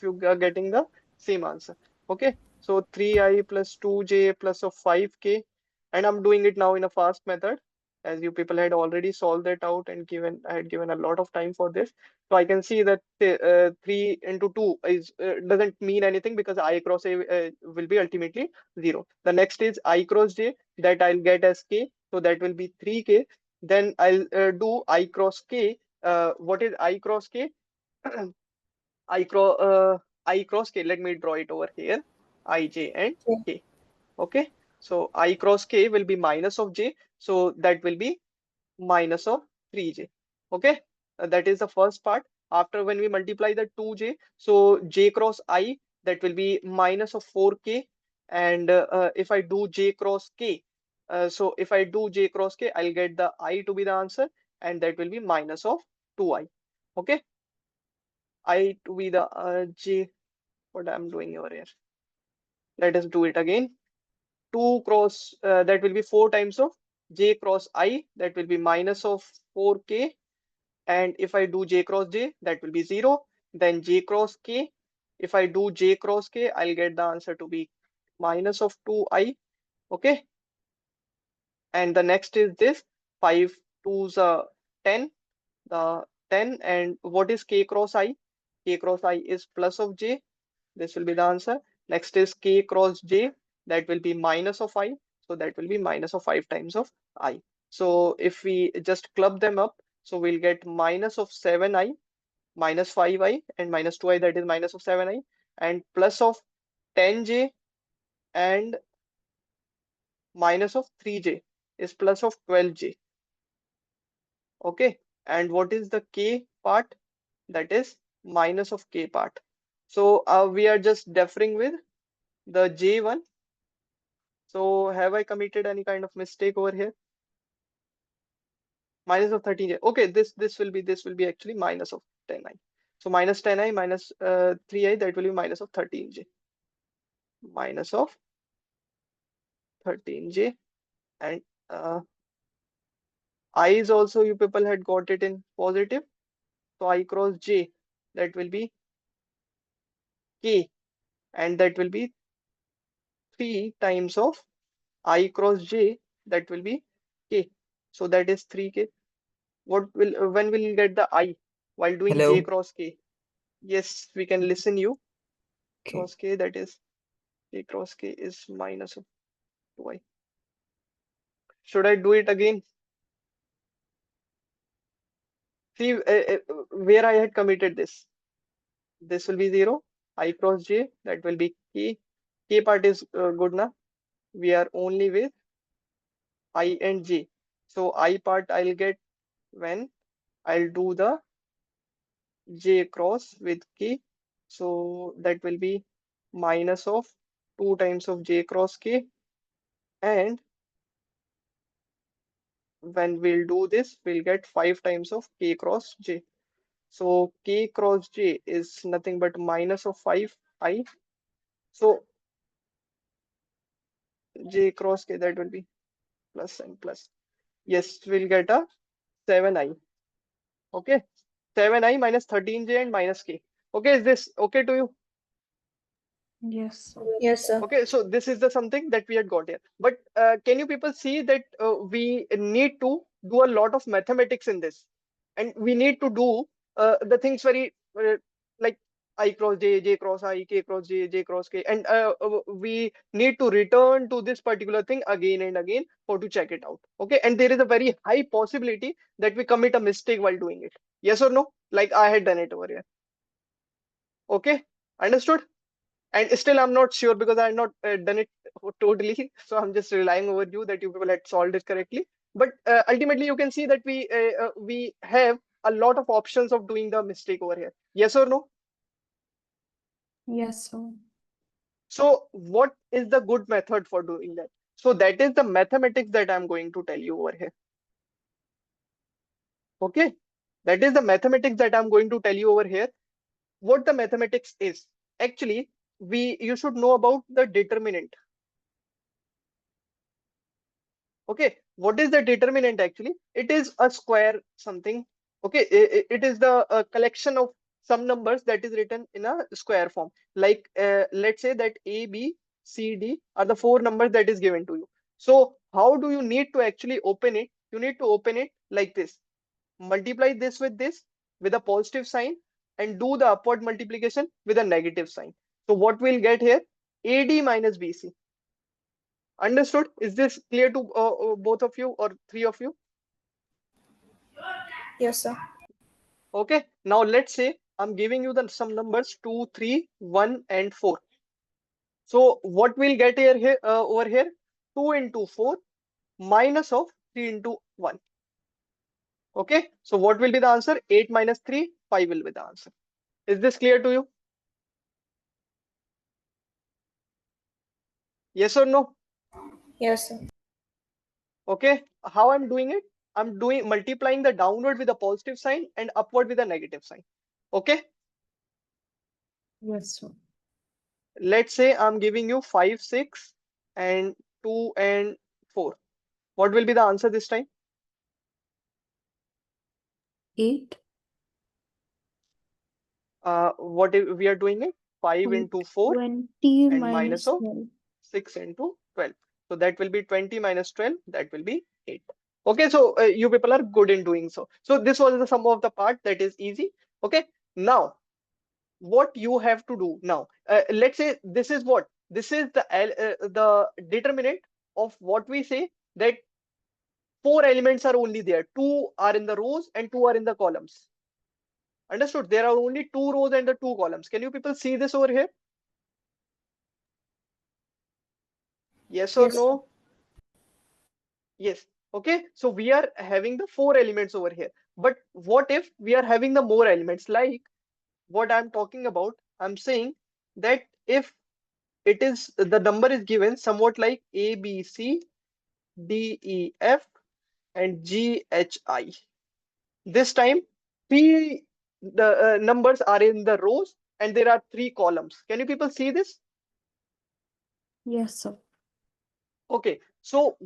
you are getting the same answer. Okay, so 3i plus 2j plus of 5k, and I'm doing it now in a fast method, as you people had already solved that out and I had given a lot of time for this. So I can see that 3 into 2 is doesn't mean anything because I cross a will be ultimately 0. The next is I cross j, that I'll get as k, so that will be 3k. Then I'll do I cross k. What is I cross k? I cross k. Let me draw it over here. I, j, and Okay. k. Okay. So I cross k will be minus of j. So that will be minus of 3j. Okay, that is the first part. After when we multiply the 2j, so j cross I, that will be minus of 4k. And if I do j cross k, so if I do j cross k, I'll get the I to be the answer, and that will be minus of 2i. Okay, I to be the j. What I'm doing over here? Let us do it again. 2 cross, that will be 4 times of j cross I, that will be minus of 4k. And if I do j cross j, that will be 0. Then j cross k, if I do j cross k, I'll get the answer to be minus of 2i. Okay, and the next is this 5 2's 10, the 10. And what is k cross I? K cross I is plus of j. This will be the answer. Next is k cross j, that will be minus of I. So that will be minus of 5 times of I. So if we just club them up, so we'll get minus of 7i, minus 5i, and minus 2i, that is minus of 7i, and plus of 10j, and minus of 3j is plus of 12j. Okay, and what is the k part? That is minus of k part. So we are just differing with the j one. So have I committed any kind of mistake over here? Minus of 13j. Okay, this will be actually minus of 10i. So minus 10i minus 3i, that will be minus of 13j. Minus of 13j. And I is also, you people had got it in positive. So I cross j, that will be k, and that will be 3 times of I cross j, that will be k. So that is 3k. What will, when will you get the I while doing j Hello. cross k? Yes, we can listen you. Okay. Cross k, that is j cross k is minus of 2i. Should I do it again? See where I had committed this. This will be 0. I cross j, that will be k. K part is good now. We are only with I and j. So I part I'll get when I'll do the j cross with k. So that will be minus of 2 times of j cross k. And when we'll do this, we'll get 5 times of k cross j. So k cross j is nothing but minus of 5i. So j cross k, that will be plus and plus. Yes, we'll get a 7i. Okay, 7i minus 13j and minus k. Okay, is this okay to you? Yes. Yes, sir. Okay, so this is the something that we had got here. But can you people see that we need to do a lot of mathematics in this, and we need to do the things very like I cross j, j cross I, k cross j, j cross k, and we need to return to this particular thing again and again for to check it out. Okay, and there is a very high possibility that we commit a mistake while doing it. Yes or no? Like I had done it over here. Okay, understood? And still I'm not sure because I had not done it totally, so I'm just relying over you that you people had solved it correctly. But ultimately you can see that we have a lot of options of doing the mistake over here. Yes or no? Yes, sir. So what is the good method for doing that? So that is the mathematics that I'm going to tell you over here. Okay, that is the mathematics that I'm going to tell you over here. What the mathematics is, actually, you should know about the determinant. Okay, what is the determinant actually? It is a square something. Okay, it is the collection of some numbers that is written in a square form. Like let's say that A, B, C, D are the 4 numbers that is given to you. So how do you need to actually open it? You need to open it like this. Multiply this with a positive sign and do the upward multiplication with a negative sign. So what we'll get here? AD minus BC. Understood? Is this clear to both of you or 3 of you? Yes, sir. Okay. Now let's say I'm giving you some numbers 2, 3, 1, and 4. So what we'll get here over here? 2 into 4 minus of 3 into 1. Okay, so what will be the answer? 8 minus 3, 5 will be the answer. Is this clear to you? Yes or no? Yes, sir. Okay, how I'm doing it? I'm doing multiplying the downward with a positive sign and upward with a negative sign. Okay, Yes, sir. let's say I'm giving you 5, 6, and 2 and 4. What will be the answer this time? 8. What if we are doing it? 5 into 4 20 and minus minus of 12. 6 into 12. So that will be 20 minus 12. That will be 8. Okay, so you people are good in doing so. So this was the sum of the part, that is easy. Okay, now what you have to do now, let's say this is what? This is the determinant of what we say, that 4 elements are only there. 2 are in the rows and 2 are in the columns. Understood? There are only 2 rows and the 2 columns. Can you people see this over here? Yes or Yes, sir. no? Yes. Okay. So we are having the 4 elements over here. But what if we are having the more elements? Like what I'm talking about, I'm saying that if it is the number is given somewhat like A, B, C, D, E, F, and G, H, I. This time, three the numbers are in the rows and there are 3 columns. Can you people see this? Yes, sir. Okay, so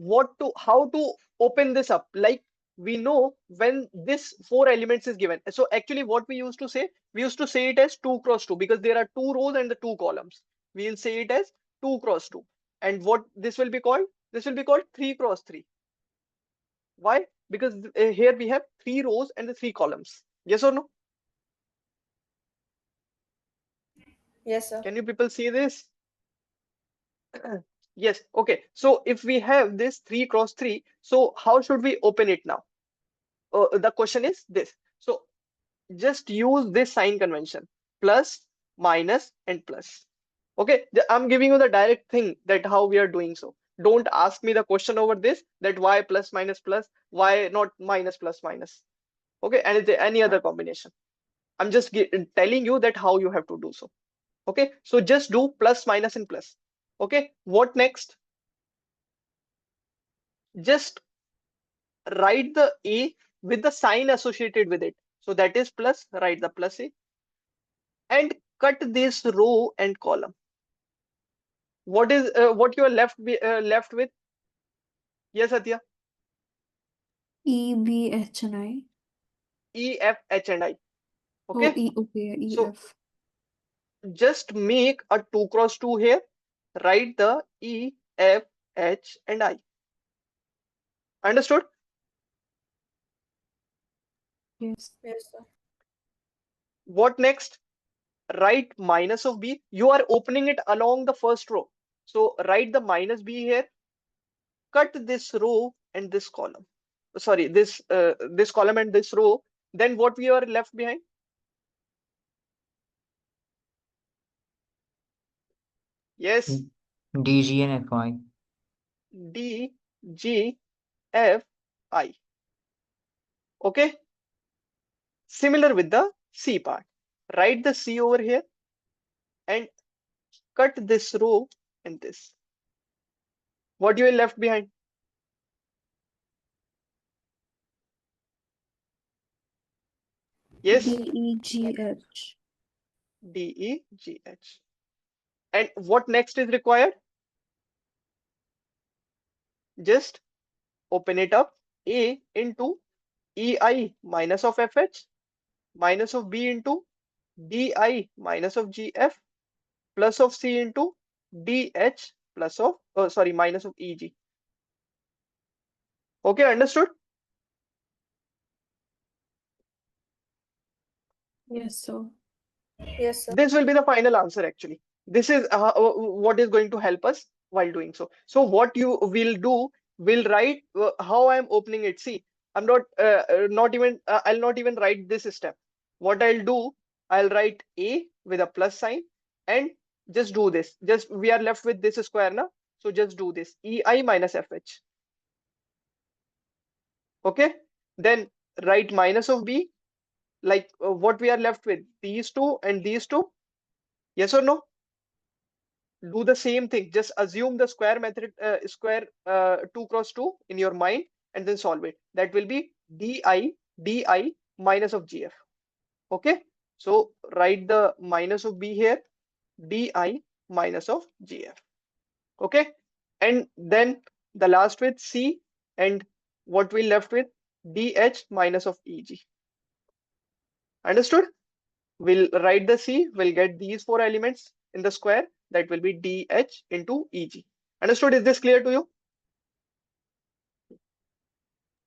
how to open this up? Like we know when this 4 elements is given. So actually what we used to say it as 2 cross 2 because there are 2 rows and the 2 columns. We'll say it as 2 cross 2. And what this will be called? This will be called 3 cross 3. Why? Because here we have 3 rows and the 3 columns. Yes or no? Yes, sir. Can you people see this? Yes. Okay. So if we have this 3 cross 3, so how should we open it now? The question is this. So just use this sign convention: plus, minus, and plus. Okay. I'm giving you the direct thing that how we are doing so. Don't ask me the question over this, that why plus minus plus, why not minus plus minus. Okay. And is there any other combination? I'm just telling you that how you have to do so. Okay. So just do plus, minus, and plus. Okay. What next? Just write the A with the sign associated with it. So that is plus, write the plus A, and cut this row and column. What you are left with? Yes, Satya. E, B, H, and I. E, F, H, and I. Oh, Okay. E, okay, E, So F. just make a 2 cross 2 here. Write the E, F, H, and I. Understood? Yes. Yes, sir. What next? Write minus of B. You are opening it along the first row. So write the minus B here. Cut this row and this column. Sorry, this column and this row. Then what we are left behind? Yes, D, G, and F, I. D, G, F, I. Okay. Similar with the C part. Write the C over here and cut this row and this. What you are left behind? D, Yes, E, G, H. D, E, G, H. And what next is required? Just open it up. A into EI minus of FH minus of B into DI minus of GF plus of C into DH plus of, oh, sorry, minus of EG. Okay, understood? Yes, sir. Yes, sir. This will be the final answer actually. This is what is going to help us while doing so. So what you will do, will write how I am opening it. See, I'm I'll not even write this step. What I'll do, I'll write A with a plus sign and just do this. Just we are left with this square now. So just do this EI minus FH. Okay, then write minus of B, like what we are left with, these two and these two. Yes or no? Do the same thing. Just assume the square method, square 2 cross 2 in your mind, and then solve it. That will be di minus of GF. Okay, so write the minus of B here, di minus of GF. Okay, and then the last with C, and what we left with DH minus of EG. Understood? We'll write the C, we'll get these four elements in the square, that will be DH into EG. Understood? Is this clear to you?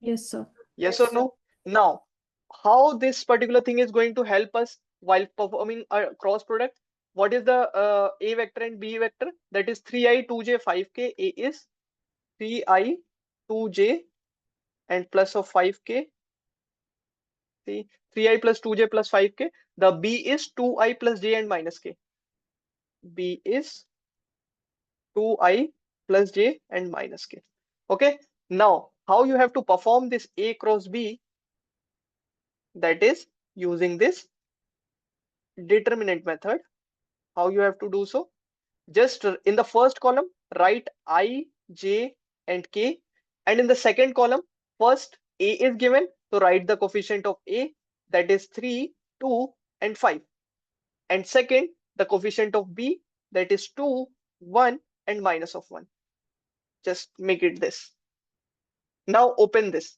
Yes, sir. Yes or no? Now, how this particular thing is going to help us while performing a cross product? What is the A vector and B vector? That is 3i, 2j, 5k. A is 3i, 2j, and plus of 5k. See, 3i plus 2j plus 5k. The B is 2i plus j and minus k. B is 2i plus j and minus k. Okay. Now, how you have to perform this A cross B? That is using this determinant method. How you have to do so? Just in the first column, write I, j, and k. And in the second column, first A is given, so write the coefficient of A, that is 3, 2, and 5. And second, the coefficient of B, that is 2, 1, and minus of 1. Just make it this. Now open this.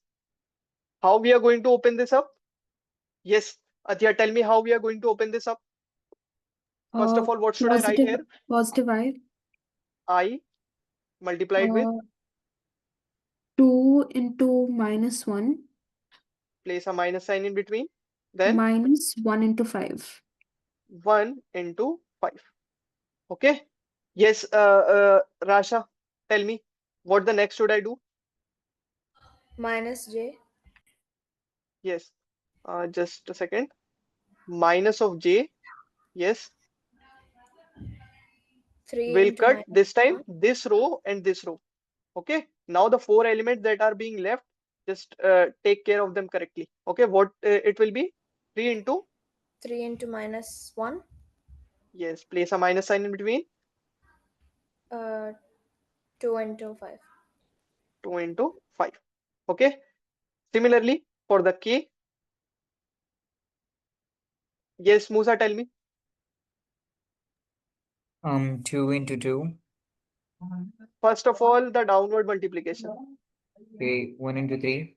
How we are going to open this up? Yes, Adhya, tell me how we are going to open this up. First of all, what should I write here? Positive I multiplied with, 2 into minus 1 place a minus sign in between, then minus 1 into 5. 1 into 5. Okay. Yes, Rasha, tell me what the next should I do? Minus j. Yes, just a second. Minus of j. Yes, 3 we'll into cut minus this time 1. this row and this row. Okay. Now the four elements that are being left, just take care of them correctly. Okay. What it will be? 3 into, 3 into minus 1. yes, place a minus sign in between. 2 into 5. 2 into 5. Okay. Similarly, for the k. Yes, Musa, tell me. 2 into 2. First of all, the downward multiplication. Okay, 1 into 3.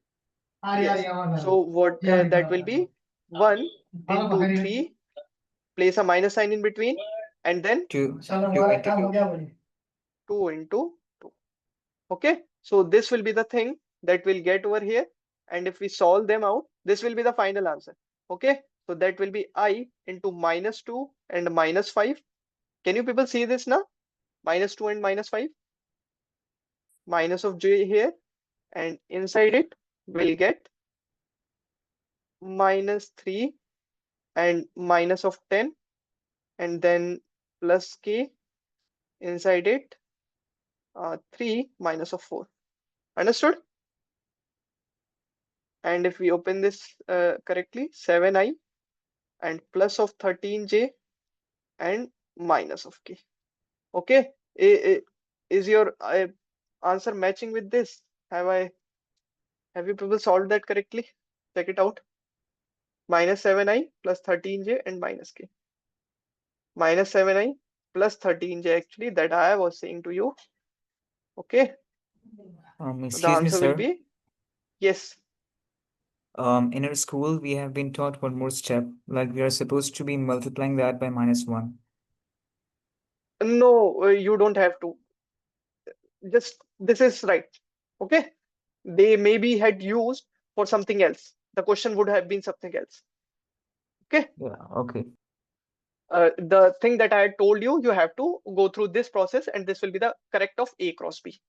Yes. So what that will be 1 into 3, place a minus sign in between, and then 2 into 2. 2 into 2. Okay. So this will be the thing that we'll get over here. And if we solve them out, this will be the final answer. Okay. So that will be I into minus 2 and minus 5. Can you people see this now? Minus 2 and minus 5. Minus of j here. And inside it, we'll get minus 3 and minus of 10, and then plus k inside it, 3 minus of 4. Understood? And if we open this correctly, 7i and plus of 13j and minus of k. Okay. Is your answer matching with this? Have you people solved that correctly? Check it out. Minus 7i plus 13j and minus k. Minus 7i plus 13j, actually, that I was saying to you. Okay. So the Excuse me, answer will sir. be yes. In our school, we have been taught one more step, like we are supposed to be multiplying that by minus 1. No, you don't have to. Just this is right. Okay. They maybe had used for something else. The question would have been something else. Okay. Yeah, okay. The thing that I had told you, you have to go through this process, and this will be the correct of A cross B.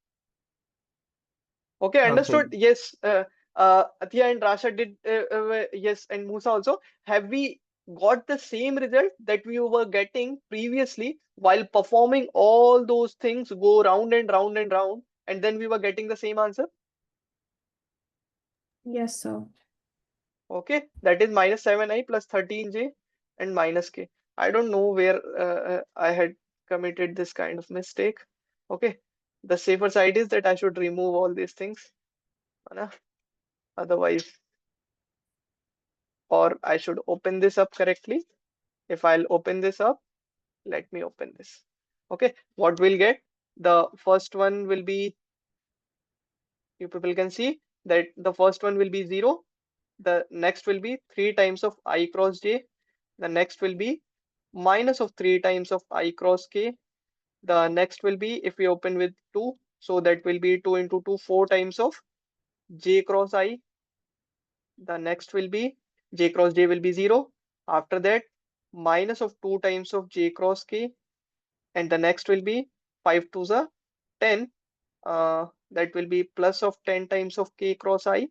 Okay, understood? Okay. Yes. Athiya and Rasha did, yes, and Musa also. Have we got the same result that we were getting previously while performing all those things, go round and round and round, and then we were getting the same answer? Yes, sir. Okay, that is minus 7i plus 13j and minus k. I don't know where I had committed this kind of mistake. Okay, the safer side is that I should remove all these things. है ना? Otherwise, or I should open this up correctly. If I'll open this up, let me open this. Okay, what we'll get? The first one will be, you people can see that the first one will be 0. The next will be 3 times of I cross j. The next will be minus of 3 times of I cross k. The next will be, if we open with 2, so that will be 2 into 2, 4 times of j cross I. The next will be j cross j will be 0. After that, minus of 2 times of j cross k. And the next will be 5 to the 10. That will be plus of 10 times of k cross I.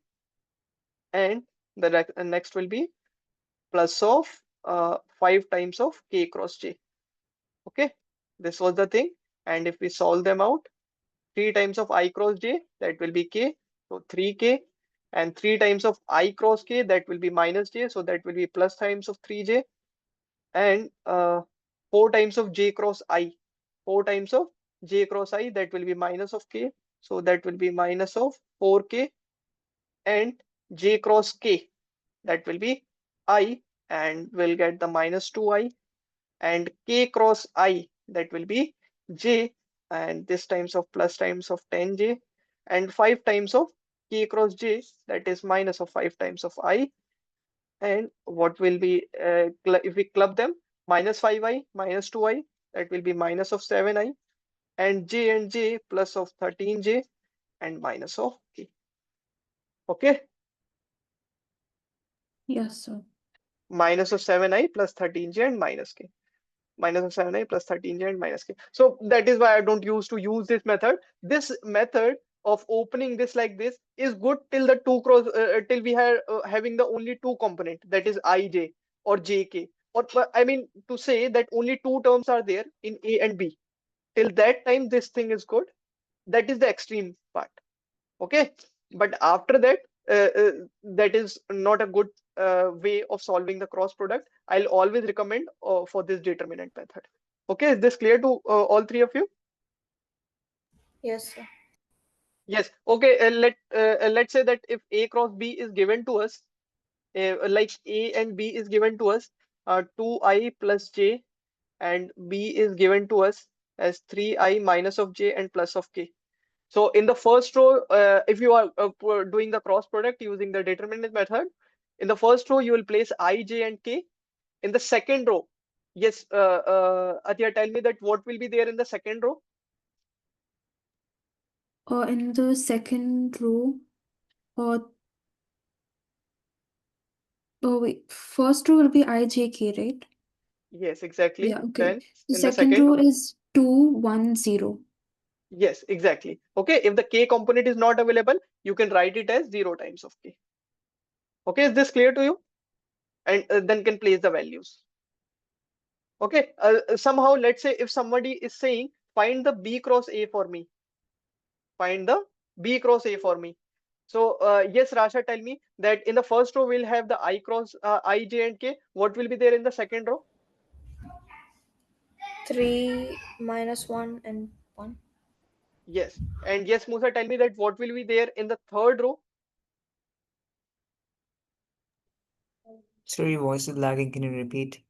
And the next will be plus of 5 times of k cross j. Okay, this was the thing. And if we solve them out, 3 times of I cross j, that will be k, so 3k. And 3 times of I cross k, that will be minus j, so that will be plus times of 3j. And 4 times of j cross I, 4 times of j cross I, that will be minus of k, so that will be minus of 4k. And j cross k, that will be I, and we'll get the minus 2i. And k cross I, that will be j, and this times of plus times of 10j. And 5 times of k cross j, that is minus of 5 times of I. And what will be, if we club them, minus 5i minus 2i, that will be minus of 7i. And j plus of 13j and minus of k. Okay, Yes, sir. minus of 7i plus 13j and minus k. Minus of 7i plus 13j and minus k. So that is why I don't use to use this method. This method of opening this like this is good till the two cross, till we are having the only two component, that is ij or jk, or I mean to say that only two terms are there in a and b. Till that time this thing is good. That is the extreme part. Okay, but after that, that is not a good way of solving the cross product. I'll always recommend for this determinant method. Okay, is this clear to all three of you? Yes, sir. Yes. Okay, let's say that if a cross b is given to us, like a and b is given to us, 2i plus j, and b is given to us as 3i minus of j and plus of k. So in the first row, if you are doing the cross product using the determinant method, in the first row you will place I, j, and k. In the second row, yes, Athiya, tell me that what will be there in the second row? In the second row, uh, oh wait, first row will be IJK, right? Yes, exactly. Yeah, okay. Then The in the second second row row, is 2, 1, 0. yes, exactly. Okay, if the k component is not available, you can write it as 0 times of k. Okay, is this clear to you? And then can place the values. Okay, somehow let's say if somebody is saying find the b cross a for me, find the b cross a for me. So yes, Rasha, tell me that in the first row we'll have the I cross I, j, and k. What will be there in the second row? 3 minus 1 and 1. Yes. And yes, Musa, tell me that what will be there in the third row? Sorry, your voice is lagging. Can you repeat?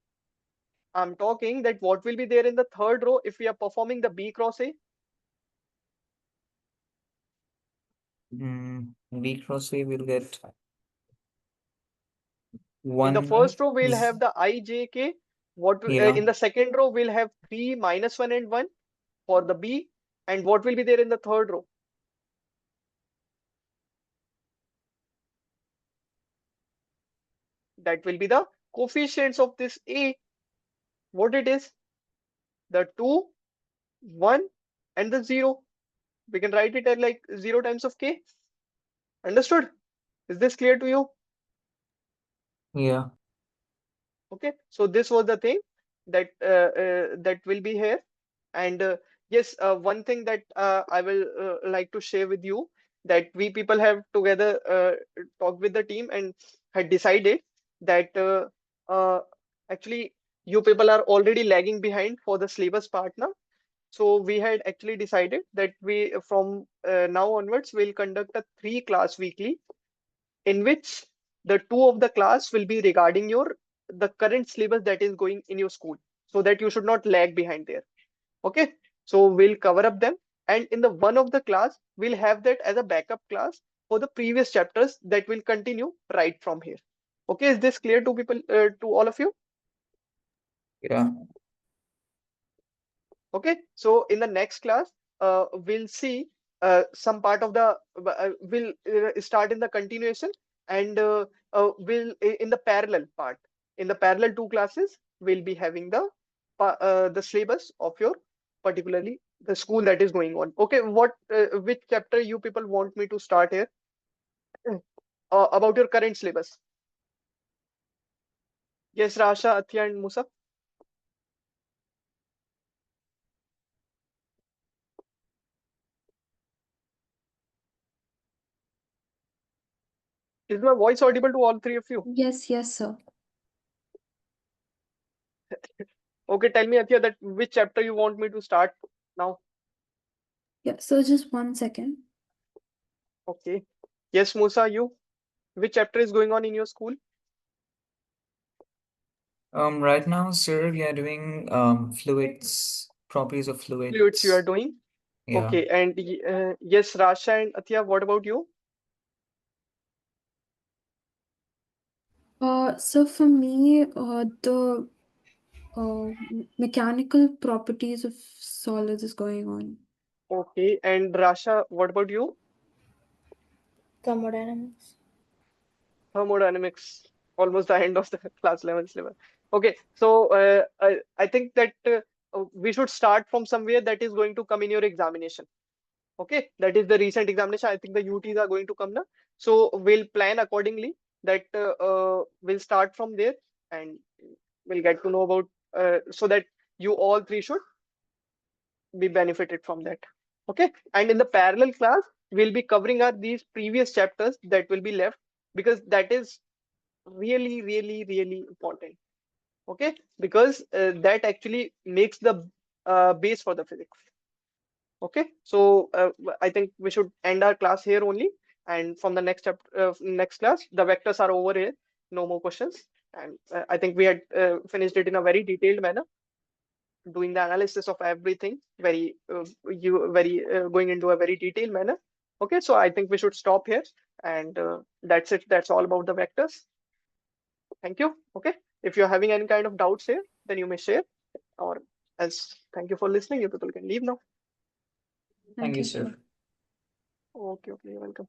I'm talking that what will be there in the third row if we are performing the b cross a? B cross A will get In the 1. first row we'll have the I, j, k. What Yeah. in the second row we'll have 3 minus 1 and 1 for the b. And what will be there in the third row? That will be the coefficients of this a. What it is? The 2, 1, and the 0. We can write it as like 0 times of k. Understood? Is this clear to you? Yeah. Okay, so this was the thing. that will be here. And yes, one thing that I will like to share with you, that we people have together talked with the team and had decided that actually you people are already lagging behind for the syllabus part now. So we had actually decided that we from now onwards will conduct a 3 class weekly, in which the 2 of the class will be regarding your the current syllabus that is going in your school, so that you should not lag behind there. Okay, so we'll cover up them, and in the one of the class we'll have that as a backup class for the previous chapters that will continue right from here. Okay, is this clear to people, to all of you? Yeah. Okay, so in the next class, we'll see some part of the we'll start in the continuation, and in the parallel part. In the parallel 2 classes, we'll be having the syllabus of your particularly the school that is going on. Okay, which chapter you people want me to start here? About your current syllabus. Yes, Rasha, Athya, and Musa. Is my voice audible to all 3 of you? Yes, yes, sir. Okay, tell me, Athya, that which chapter you want me to start now. Yeah, so just 1 second. Okay. Yes, Musa, you. Which chapter is going on in your school? Right now, sir, we are doing fluids, properties of Fluids you are fluids. doing. Yeah. Okay. And yes, Rasha and Athya, what about you? So for me, the mechanical properties of solids is going on. Okay. And Rasha, what about you? Thermodynamics. Thermodynamics. Almost the end of the class 11 syllabus. Okay. So I think that we should start from somewhere that is going to come in your examination. Okay, that is the recent examination. I think the UTs are going to come now. So we'll plan accordingly, that we'll start from there, and we'll get to know about so that you all 3 should be benefited from that. Okay, and in the parallel class, we'll be covering our these previous chapters that will be left, because that is really, really, really important. Okay, because that actually makes the base for the physics. Okay, so I think we should end our class here only, and from the next class, the vectors are over here. No more questions, and I think we had finished it in a very detailed manner, doing the analysis of everything, going into a very detailed manner. Okay, so I think we should stop here, and that's it. That's all about the vectors. Thank you. Okay, if you're having any kind of doubts here, then you may share, or else. Thank you for listening. You people can leave now. Thank you, sir. Okay, you're welcome.